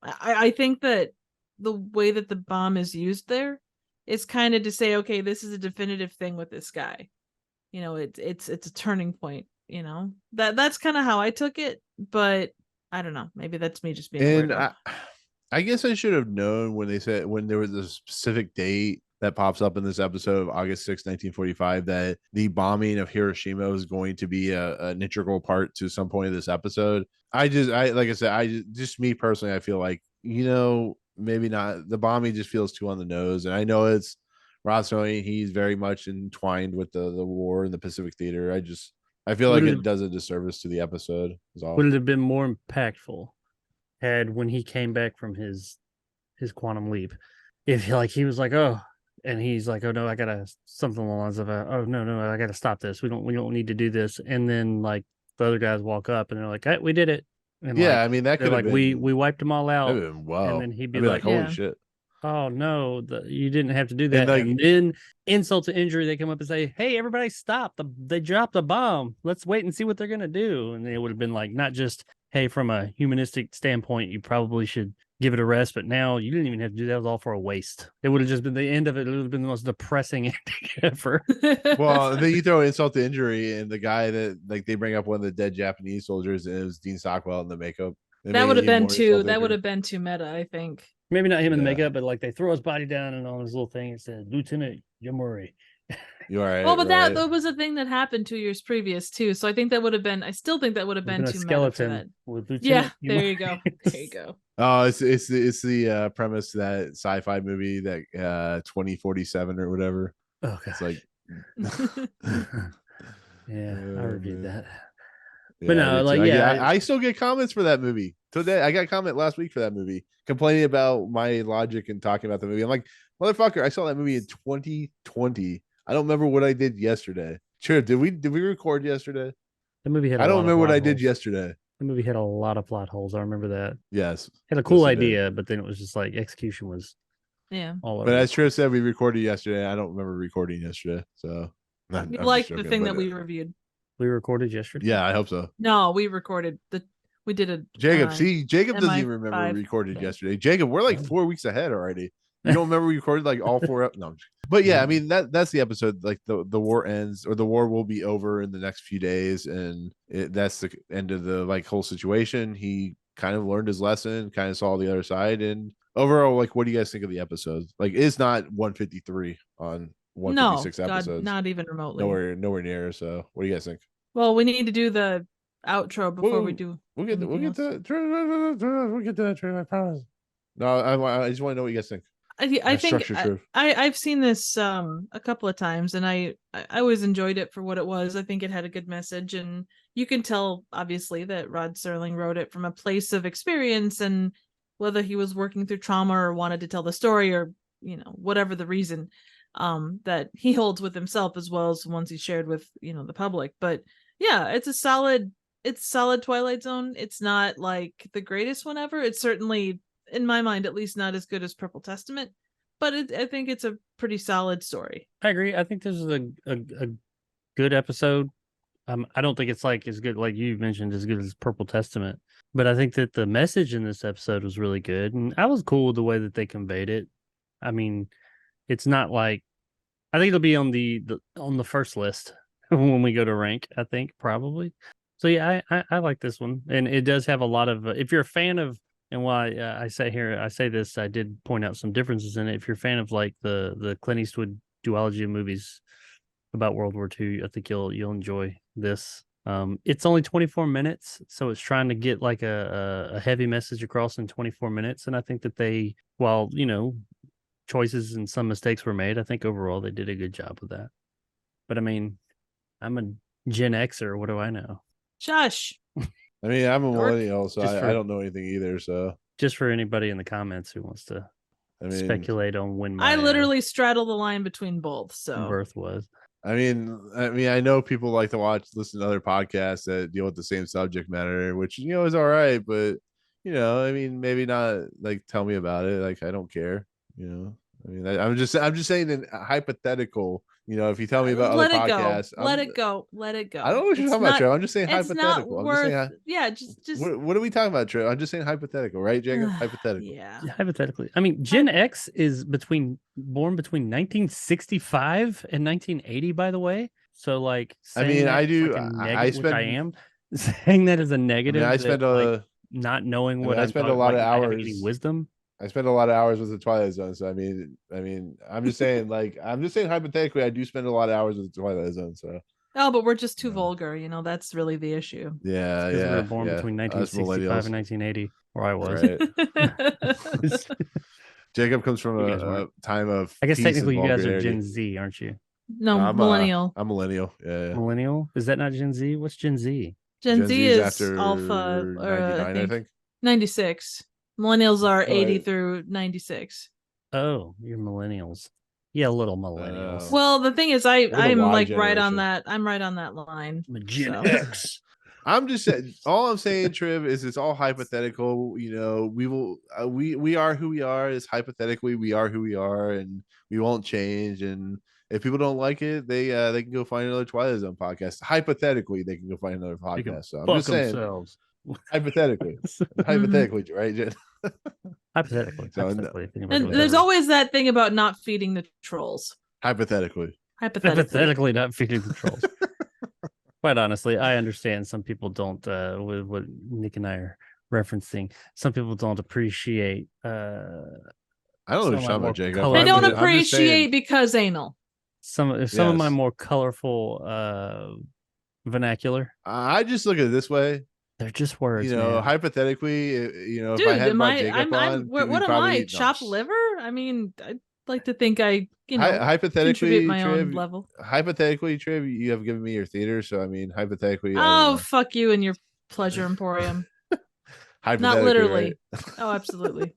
I think that the way that the bomb is used there is kind of to say, okay, this is a definitive thing with this guy. It's a turning point. That's kind of how I took it, but I don't know. Maybe that's me just being weird. I guess I should have known when there was a specific date that pops up in this episode of August 6, 1945, that the bombing of Hiroshima was going to be an integral part to some point of this episode. Like I said, me personally, I feel like, maybe not. The bombing just feels too on the nose. And I know it's Rod Serling, he's very much entwined with the war in the Pacific Theater. I feel like it does a disservice to the episode. Would it have been more impactful had when he came back from his quantum leap, if he was like, oh, and he's like, oh no, I gotta something along the lines of oh no, I gotta stop this. We don't need to do this. And then like the other guys walk up and they're like, hey, we did it. And yeah, I mean that could like have we been, wiped them all out, wow. and then he'd be like, holy Yeah. shit. Oh no, you didn't have to do that. like- And then insult to injury, they come up and say, "Hey, everybody, stop! They dropped a bomb. Let's wait and see what they're gonna do." And it would have been like not just, "Hey, from a humanistic standpoint, you probably should give it a rest," but now you didn't even have to do that. It was all for a waste. It would have just been the end of it. It would have been the most depressing ending ever. Well, then you throw insult to injury, and the guy that like they bring up one of the dead Japanese soldiers, and it was Dean Stockwell in the makeup. That would have been too. That would have been too meta, I think. Maybe not him in the makeup, but like they throw his body down and on his little thing it says Lieutenant Yamori. You're right. Well, but that was a thing that happened 2 years previous too. So I think that would have been. I still think that would have been too meta for that. With Lieutenant There you go. There you go. Oh, it's the premise of that sci-fi movie that 2047 or whatever. Okay. It's like yeah, I reviewed that. Yeah, but no, like I still get comments for that movie today. I got a comment last week for that movie complaining about my logic and talking about the movie. I'm like, motherfucker, I saw that movie in 2020. I don't remember what I did yesterday. Sure, did we record yesterday? The movie had. I don't remember what I did yesterday. The movie had a lot of plot holes. I remember that. Yes, had a cool idea, but then it was just like execution was. Yeah. All over. But as Triv said, we recorded yesterday. I don't remember recording yesterday, so. I'm like the thing that we reviewed. We recorded yesterday. Yeah, I hope so. No, we recorded we did a Jacob. Jacob doesn't even remember we recorded yesterday. Jacob, we're like 4 weeks ahead already. You don't remember we recorded like all 4? No, but yeah, I mean that's the episode. Like the war ends, or the war will be over in the next few days, and that's the end of the like whole situation. He kind of learned his lesson, kind of saw the other side, and overall, like, what do you guys think of the episode? Like, it's not 153 on 156 episodes. God, not even remotely. Nowhere near. So, what do you guys think? Well, we need to do the outro before we do. We'll get to I promise. No, I just want to know what you guys think. I think I've seen this a couple of times, and I always enjoyed it for what it was. I think it had a good message, and you can tell obviously that Rod Serling wrote it from a place of experience, and whether he was working through trauma or wanted to tell the story, or whatever the reason that he holds with himself as well as the ones he shared with the public. But yeah, it's solid Twilight Zone. It's not like the greatest one ever. It's certainly, in my mind at least, not as good as Purple Testament, but I think it's a pretty solid story. I agree. I think this is a good episode. I don't think it's like as good, like you mentioned, as good as Purple Testament, but I think that the message in this episode was really good, and I was cool with the way that they conveyed it. I mean, it's not like, I think it'll be on the first list when we go to rank, I think, probably. So yeah, I like this one, and it does have a lot of if you're a fan of, and why I say this, I did point out some differences in it. If you're a fan of like the Clint Eastwood duology of movies about World War II, I think you'll enjoy this. It's only 24 minutes, so it's trying to get like a heavy message across in 24 minutes, and I think that they, while choices and some mistakes were made, I think overall they did a good job with that. But I mean, I'm a Gen Xer. What do I know? Shush. I mean, I'm a millennial, so I don't know anything either. So just for anybody in the comments who wants to speculate on when I literally straddle the line between both. So birth was. I mean, I know people like to listen to other podcasts that deal with the same subject matter, which is all right, but I mean, maybe not like tell me about it. Like, I don't care. I mean, I'm just saying in hypothetical. If you tell me about other podcasts, let it go. I don't know what you're talking about, Trev. I'm just saying hypothetical. Just what are we talking about, Trev? I'm just saying hypothetical, right, Jacob? Hypothetical. Yeah. Hypothetically. I mean, Gen X is born between 1965 and 1980, by the way. So like, I mean, I do. I am saying that as a negative. I spend not knowing what I spend a lot of hours. Any wisdom. I spend a lot of hours with the Twilight Zone, so I mean, I'm just saying, hypothetically, I do spend a lot of hours with the Twilight Zone. So, but we're just too vulgar, that's really the issue. Yeah, we were born between 1965 and 1980, where I was. Right. Jacob comes from a time of. I guess technically you guys are Gen Z, aren't you? No, I'm millennial. I'm millennial. Yeah. Millennial? Is that not Gen Z? What's Gen Z? Gen Z is Alpha, 99, I think. 96. Millennials are 80 through 96. Oh, you're millennials. Yeah, little millennials. Well, the thing is, I'm like right on that. I'm right on that line. Gen X. I'm just saying. All I'm saying, Triv, is it's all hypothetical. You know, we will. We are who we are. It's hypothetically we are who we are, and we won't change. And if people don't like it, they can go find another Twilight Zone podcast. Hypothetically, they can go find another podcast. So I'm just saying, hypothetically, hypothetically, right, Jen? Hypothetically. So, hypothetically. And there's always that thing about not feeding the trolls. Hypothetically not feeding the trolls. Quite honestly, I understand some people don't. With what Nick and I are referencing, some people don't appreciate. I don't know what you're talking about, Jacob. They don't appreciate because anal. Some of my more colorful vernacular. I just look at it this way. They're just words. You know, man. hypothetically, you know, Dude, if I had Jacob on, what am I? Chopped liver? I mean, I'd like to think I, hypothetically, my Triv, own level. Hypothetically, Triv, you have given me your theater, so I mean, hypothetically. Fuck you and your Pleasure Emporium. Not literally. Right? Oh, absolutely.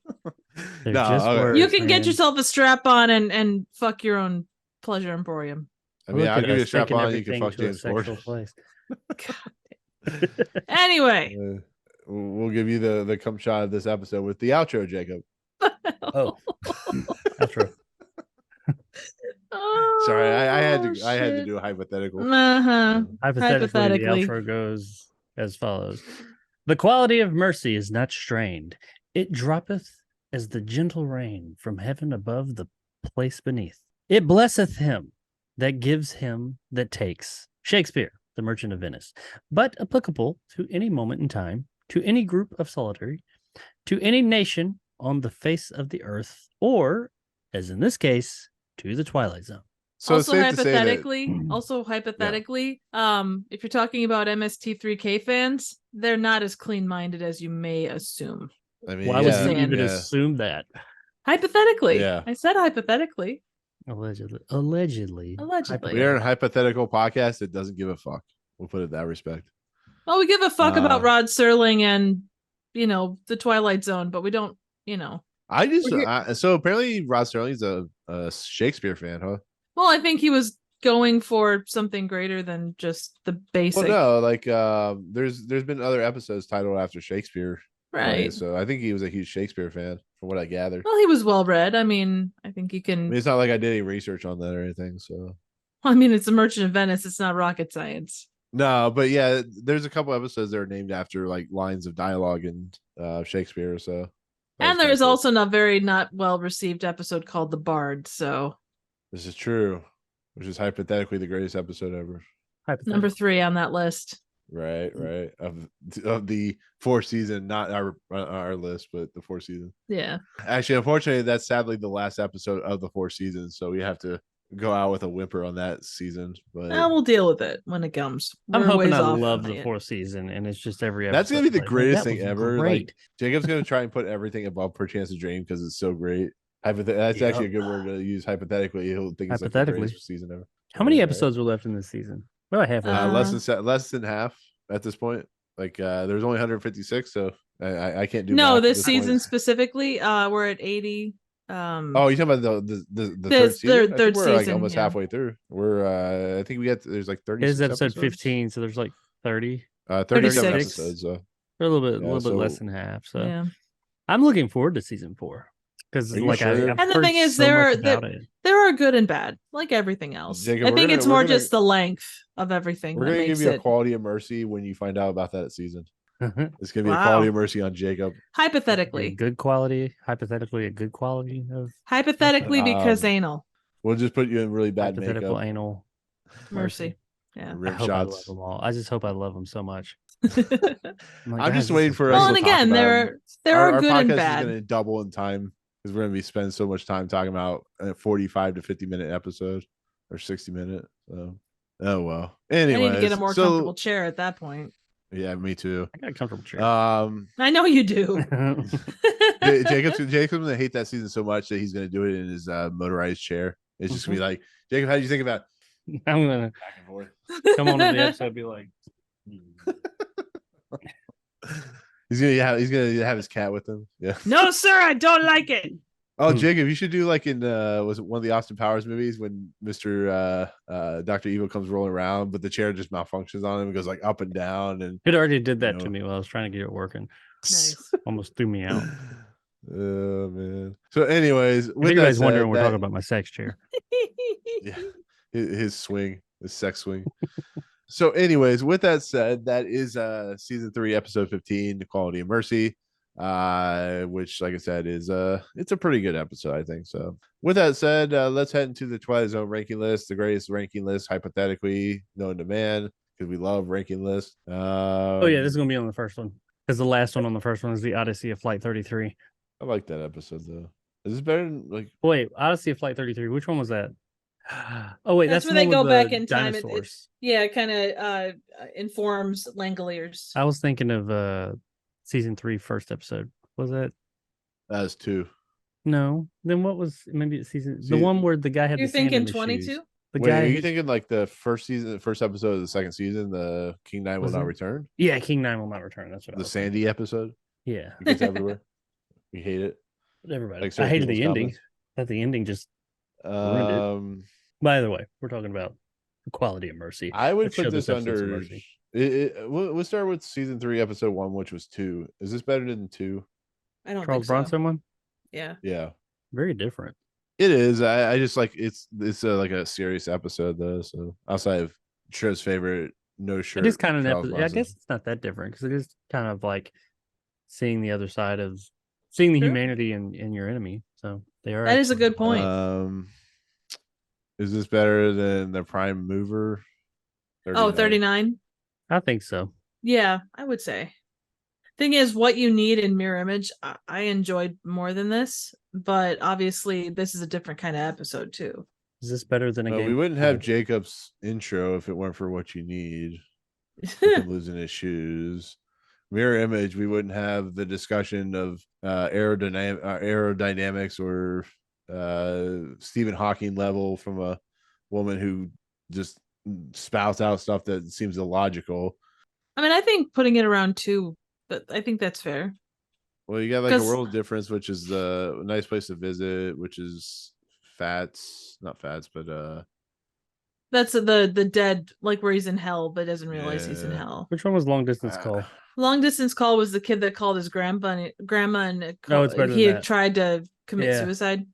No, you can get yourself a strap on and fuck your own Pleasure Emporium. I mean, I'll give you a strap on. You can fuck James Ford. Anyway, we'll give you the come shot of this episode with the outro, Jacob. Oh, outro. Sorry, I had to do a hypothetical. Hypothetically, the outro goes as follows: the quality of mercy is not strained; it droppeth as the gentle rain from heaven above the place beneath. It blesseth him that gives, him that takes. Shakespeare, The Merchant of Venice, but applicable to any moment in time, to any group of solitary, to any nation on the face of the earth, or, as in this case, to the Twilight Zone. So also hypothetically, if you're talking about MST3K fans, they're not as clean-minded as you may assume. I mean, why would you even assume that? Hypothetically, I said hypothetically. Allegedly. We are a hypothetical podcast that doesn't give a fuck. We'll put it in that respect. Well, we give a fuck about Rod Serling and, the Twilight Zone, but we don't, so apparently Rod Serling's a Shakespeare fan, huh? Well, I think he was going for something greater than just the basic. Well, no, like there's been other episodes titled after Shakespeare. Right. So I think he was a huge Shakespeare fan, from what I gathered. Well, he was well read. I mean, I think you can. It's not like I did any research on that or anything. So. I mean, it's a Merchant of Venice. It's not rocket science. No, but yeah, there's a couple episodes that are named after like lines of dialogue in Shakespeare. So. And there's also not well received episode called The Bard. So. This is true, which is hypothetically the greatest episode ever. Number 3 on that list. Right. Of the 4th season, not our list, but the 4th season. Yeah. Actually, unfortunately, that's sadly the last episode of the 4th season, so we have to go out with a whimper on that season. But we'll deal with it when it comes. I'm hoping I love the 4th season, and it's just every episode. That's gonna be the greatest thing ever. Great. Like Jacob's gonna try and put everything above Per Chance to Dream because it's so great. That's actually a good word to use. Hypothetically, he'll think it's like the greatest season ever. How many episodes were left in this season? Well, I have less than half at this point. Like there's only 156, so I can't do. No, this season specifically, we're at 80. Oh, you're talking about the third season? Third season, like almost halfway through. We're I think there's like 30. It's episode 15, so there's like 30. 37 episodes. So. They're a little bit less than half. So yeah. I'm looking forward to season 4. Because and the thing is, there are good and bad, like everything else. Jacob, I think it's more just the length of everything. We're gonna give you a quality of mercy when you find out about that season. It's gonna be a quality of mercy on Jacob. Hypothetically, good quality. Hypothetically, a good quality of. Hypothetically, because anal. We'll just put you in really bad hypothetical makeup. Anal mercy. Yeah, I hope I love them all. I just hope I love them so much. I'm just waiting for. Well, and again, there are good and bad. Is going to double in time. Because we're going to be spending so much time talking about a 45 to 50 minute episode or 60 minute. So, oh well. Anyway, I need to get a more comfortable chair at that point. Yeah, me too. I got a comfortable chair. I know you do. Jacob's gonna hate that season so much that he's gonna do it in his motorized chair. It's just gonna be like, Jacob, how do you think about? I'm gonna back and forth. Come on to the episode, and be like. He's gonna have his cat with him. Yeah. No, sir, I don't like it. Oh, Jacob, you should do like in was it one of the Austin Powers movies when Mr. Dr. Evil comes rolling around, but the chair just malfunctions on him and goes like up and down, and it already did that to me while I was trying to get it working. Nice. Almost threw me out. Oh man. So, anyways, with you guys wondering, we're talking about my sex chair. Yeah, his swing, his sex swing. So, anyways, with that said, that is season 3, episode 15, The Quality of Mercy. Which, like I said, is it's a pretty good episode, I think. So with that said, let's head into the Twilight Zone ranking list, the greatest ranking list hypothetically known to man, because we love ranking lists. Oh yeah, this is gonna be on the first one, because the last one on the first one is the Odyssey of Flight 33. I like that episode though. Is this better than like Odyssey of Flight 33? Which one was that? Oh wait, that's when they go back in time. It kind of informs Langoliers. I was thinking of season 3 first episode. Was that? That's 2. No. Then what was the one where the guy had? You're the sand thinking in his 22. Shoes. Are you thinking like the first episode of the second season, the King 9 will not return? Yeah, King 9 will not return. That's what the Sandy episode. Yeah, it gets everywhere. We hate it. Everybody. I hated the ending. That the ending just ruined it. By the way, we're talking about the Quality of Mercy. I would put this under. We'll start with season 3, episode 1, which was 2. Is this better than 2? I don't Charles think so. Bronson one? Yeah. Yeah. Very different. It is. I just like it's like a serious episode though. So outside of Trev's favorite no shirt, it is kind of an episode. I guess it's not that different because it is kind of like seeing the other side of seeing the humanity in your enemy. So they are. That is a good point. Is this better than the Prime Mover? 39? 39? I think so. Yeah, I would say. Thing is, what you need in Mirror Image, I enjoyed more than this, but obviously this is a different kind of episode too. Is this better than a game? We wouldn't have Jacob's intro if it weren't for what you need. Him losing his shoes. Mirror Image, we wouldn't have the discussion of aerodynamics or Stephen Hawking level from a woman who just spouts out stuff that seems illogical. I mean, I think putting it around 2, but I think that's fair. Well, you got like a world difference, which is a nice place to visit, which is not fats, but that's the dead, like where he's in hell but doesn't realize he's in hell. Which one was Long Distance Call? Long Distance Call was the kid that called his grandma and he tried to commit suicide.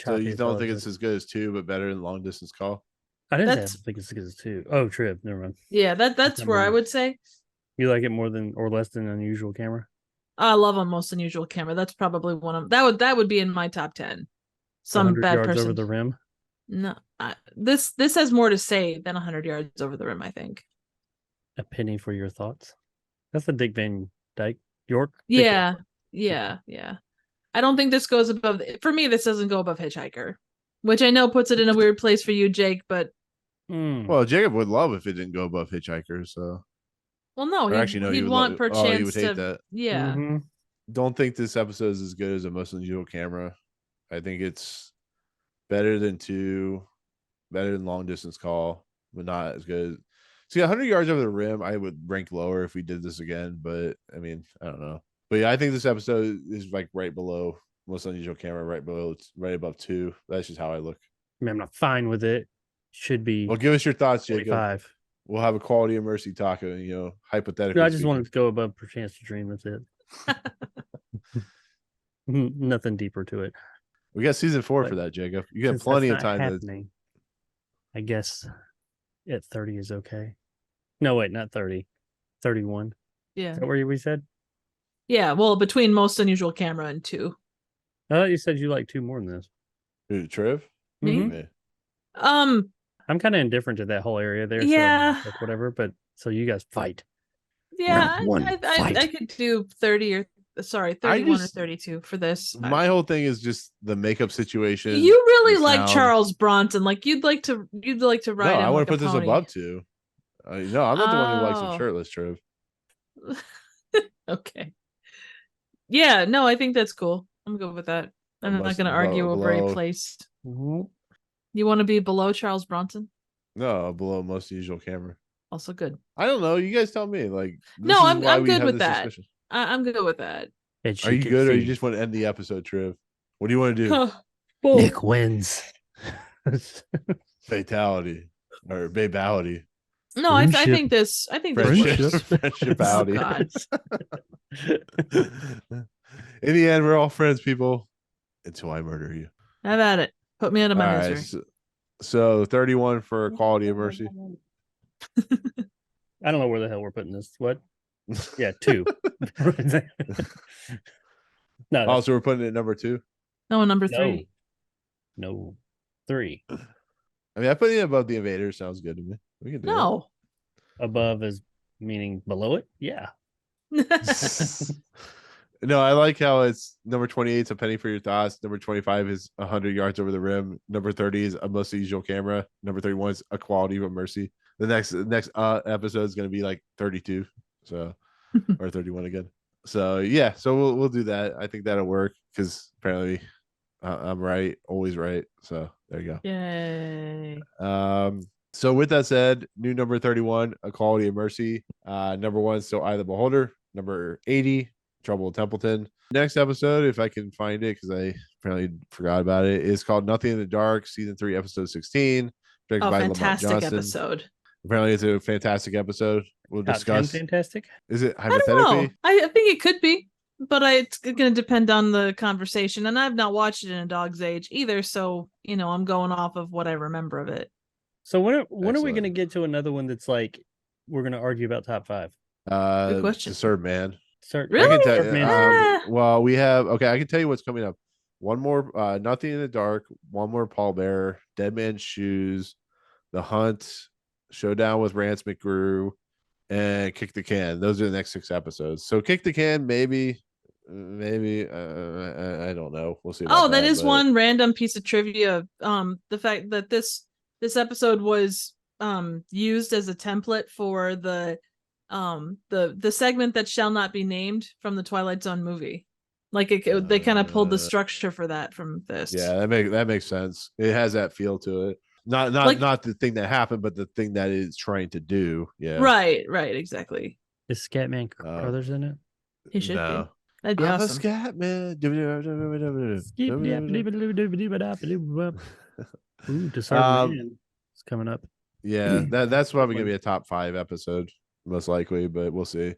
So you don't think it's as good as 2, but better than Long Distance Call? I didn't think it's as good as 2. Oh, Trib, never mind. Yeah, that's where I would say. You like it more than or less than Unusual Camera? I love Most Unusual Camera. That's probably one of that would be in my top 10. Some bad person over the rim. No, this has more to say than 100 yards over the rim. I think. A penny for your thoughts. That's the Dick Van Dyke York. Yeah. I don't think this goes above. For me, this doesn't go above Hitchhiker, which I know puts it in a weird place for you, Jake. But well, Jacob would love if it didn't go above Hitchhiker. So. Well, no, he'd want perchance he would hate that. Yeah. Mm-hmm. Don't think this episode is as good as a Most Unusual Camera. I think it's better than 2, better than Long Distance Call, but not as good. See, 100 yards over the rim, I would rank lower if we did this again. But I mean, I don't know. But yeah, I think this episode is like right below Most Unusual Camera, right above 2. That's just how I look. I mean, I'm not fine with it. Should be. Well, give us your thoughts, Jacob. 45. We'll have a Quality of Mercy talk, hypothetically. No, I just wanted to go above Perchance to Dream. That's it. Nothing deeper to it. We got season 4 for that, Jacob. You got plenty of time. I guess at 30 is okay. No, wait, not 30. 31. Yeah. Is that where we said? Yeah, well, between Most Unusual Camera and 2. I thought you said you like 2 more than this. Who, Trev? Me? Mm-hmm. I'm kind of indifferent to that whole area there. Yeah. So like whatever, but so you guys fight. Yeah, I could do 30 or 31 or 32 for this. My whole thing is just the makeup situation. You really like Charles Bronson. Like you'd like to ride him. I want to put this above 2. No, I'm not the one who likes him shirtless, Trev. Okay. Yeah, no, I think that's cool. I'm good with that. I'm not going to argue over a place. Mm-hmm. You want to be below Charles Bronson? No, below Most Unusual Camera. Also good. I don't know. You guys tell me. No, I'm good with that. I'm good with that. Are you good, or you just want to end the episode, Trev? What do you want to do? Nick wins. Fatality or babality. No, I think this friendship. Works. Friendshipality. Oh, God. In the end, we're all friends, people. Until I murder you. Have at it. Put me out of my misery. Right, so 31 for Quality of Mercy. I don't know where the hell we're putting this. What? Yeah, 2. No. Also, we're putting it at number 2. No, number 3. No, 3. I mean, I put it above The Invaders. Sounds good to me. We can do No. Above is meaning below it? Yeah. No, I like how it's number 28 is A Penny for Your Thoughts. Number 25 is 100 Yards Over the Rim. Number 30 is A Most Usual Camera. Number 31 is A Quality of Mercy. The next episode is going to be like 32, so or 31 again. So yeah, so we'll do that. I think that'll work because apparently I'm right, always right. So there you go. Yay. So with that said, new number 31, A Quality of Mercy. Number 1, still Eye of the Beholder. Number 80, Trouble in Templeton. Next episode, if I can find it, because I apparently forgot about it, is called Nothing in the Dark, season 3, episode 16. Directed by fantastic Lamont Johnson. episode. Apparently, it's a fantastic episode. We'll discuss. Fantastic. Is it I don't hypothetically? know. I think it could be, but it's going to depend on the conversation. And I've not watched it in a dog's age either, so I'm going off of what I remember of it. So when are we going to get to another one that's like we're going to argue about top 5? Good question. Disturbed Man. Really? I can tell you. Well, we have. Okay, I can tell you what's coming up. One more. Nothing in the Dark. One more Pallbearer. Dead Man's Shoes. The Hunt. Showdown with Rance McGrew. And Kick the Can. Those are the next 6 episodes. So Kick the Can, maybe. I don't know. We'll see. That is one random piece of trivia. The fact that this episode was used as a template for the segment that shall not be named from the Twilight Zone movie. Like they kind of pulled the structure for that from this. Yeah, that makes sense. It has that feel to it. Not the thing that happened, but the thing that it's trying to do. Yeah. Right, exactly. Is Scatman Brothers in it? He should be. That'd be awesome. Scatman. Ooh, it's coming up. Yeah, that's probably gonna be a top 5 episode, most likely, but we'll see.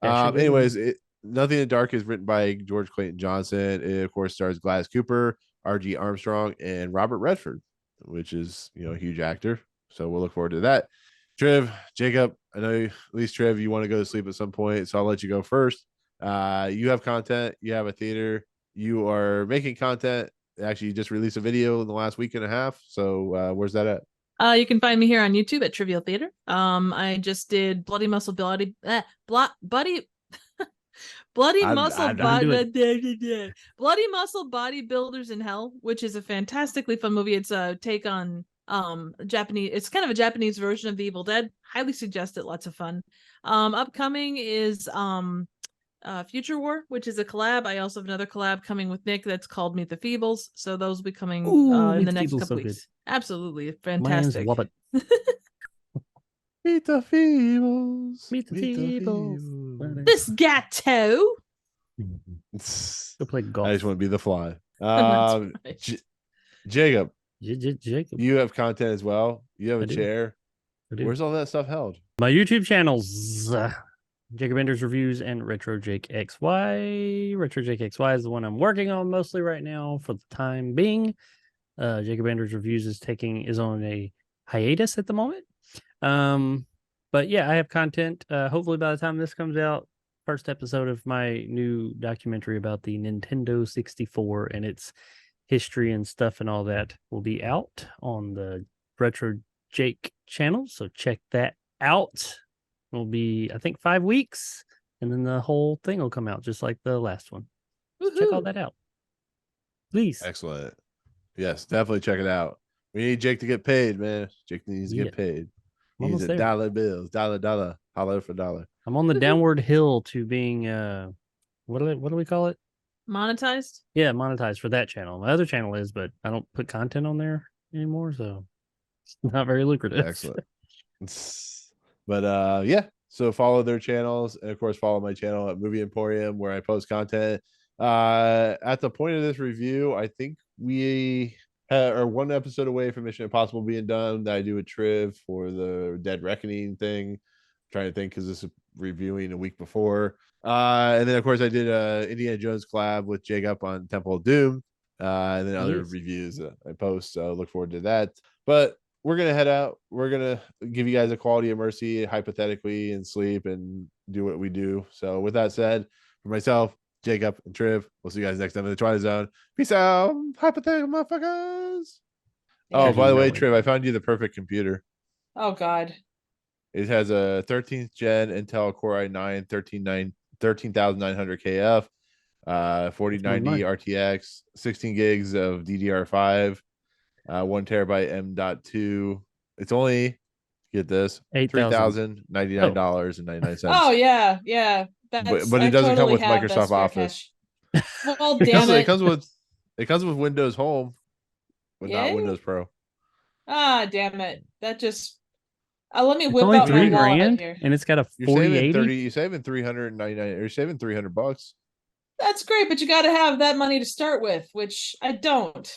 Anyways, Nothing in the Dark is written by George Clayton Johnson. It of course stars Gladys Cooper, R.G. Armstrong, and Robert Redford, which is a huge actor. So we'll look forward to that. Triv, Jacob, I know at least Triv, you want to go to sleep at some point, so I'll let you go first. You have content, you have a theater, you are making content. Actually, you just released a video in the last week and a half. So where's that at? You can find me here on YouTube at Trivial Theater. I just did Bloody Muscle Bodybuilders in Hell, which is a fantastically fun movie. It's a take on Japanese. It's kind of a Japanese version of The Evil Dead. Highly suggest it. Lots of fun. Upcoming is Future War, which is a collab. I also have another collab coming with Nick that's called Meet the Feebles. So those will be coming in the next couple weeks. Good. Absolutely fantastic. Love it. Meet the Feebles. Meet the Feebles. This gato. Go play golf. I just want to be the fly. Jacob. You have content as well. You have a chair. Where's all that stuff held? My YouTube channels. Jacob Enders Reviews and Retro Jake XY. Retro Jake XY is the one I'm working on mostly right now for the time being. Jacob Enders Reviews is on a hiatus at the moment. But yeah, I have content. Hopefully by the time this comes out, first episode of my new documentary about the Nintendo 64 and its history and stuff and all that will be out on the Retro Jake channel. So check that out. It'll be, I think, 5 weeks, and then the whole thing will come out just like the last one. So check all that out, please. Excellent. Yes, definitely check it out. We need Jake to get paid, man. Jake needs to get paid. He needs a dollar bills, dollar, holler for dollar. I'm on the downward hill to being what do we call it? Monetized? Yeah, monetized for that channel. My other channel is, but I don't put content on there anymore, so it's not very lucrative. Excellent. But yeah, so follow their channels, and of course follow my channel at Movie Emporium, where I post content At the point of this review, I think we are one episode away from Mission Impossible being done. That I do a Triv for the Dead Reckoning thing. I'm trying to think because this is reviewing a week before. And then of course I did Indiana Jones collab with Jacob on Temple of Doom. And then other reviews I post. So look forward to that. But we're gonna head out. We're gonna give you guys a quality of mercy, hypothetically, and sleep and do what we do. So with that said, for myself, Jacob, and Triv, we'll see you guys next time in the Twilight Zone. Peace out, hypothetical motherfuckers. Oh, by the way, Triv, I found you the perfect computer. Oh God. It has a 13th gen Intel Core i9 13900 KF, 4090 RTX, 16 gigs of DDR5, 1 terabyte M.2. It's only, get this, $3,099.99. Oh yeah, yeah. But it doesn't come with Microsoft Office. Well, damn it. It comes with Windows Home, but not Windows Pro. Ah, damn it. That just let me whip only out my wallet $3,000 here. and it's got a 4080. You're saving $399. You're saving $300. That's great, but you got to have that money to start with, which I don't.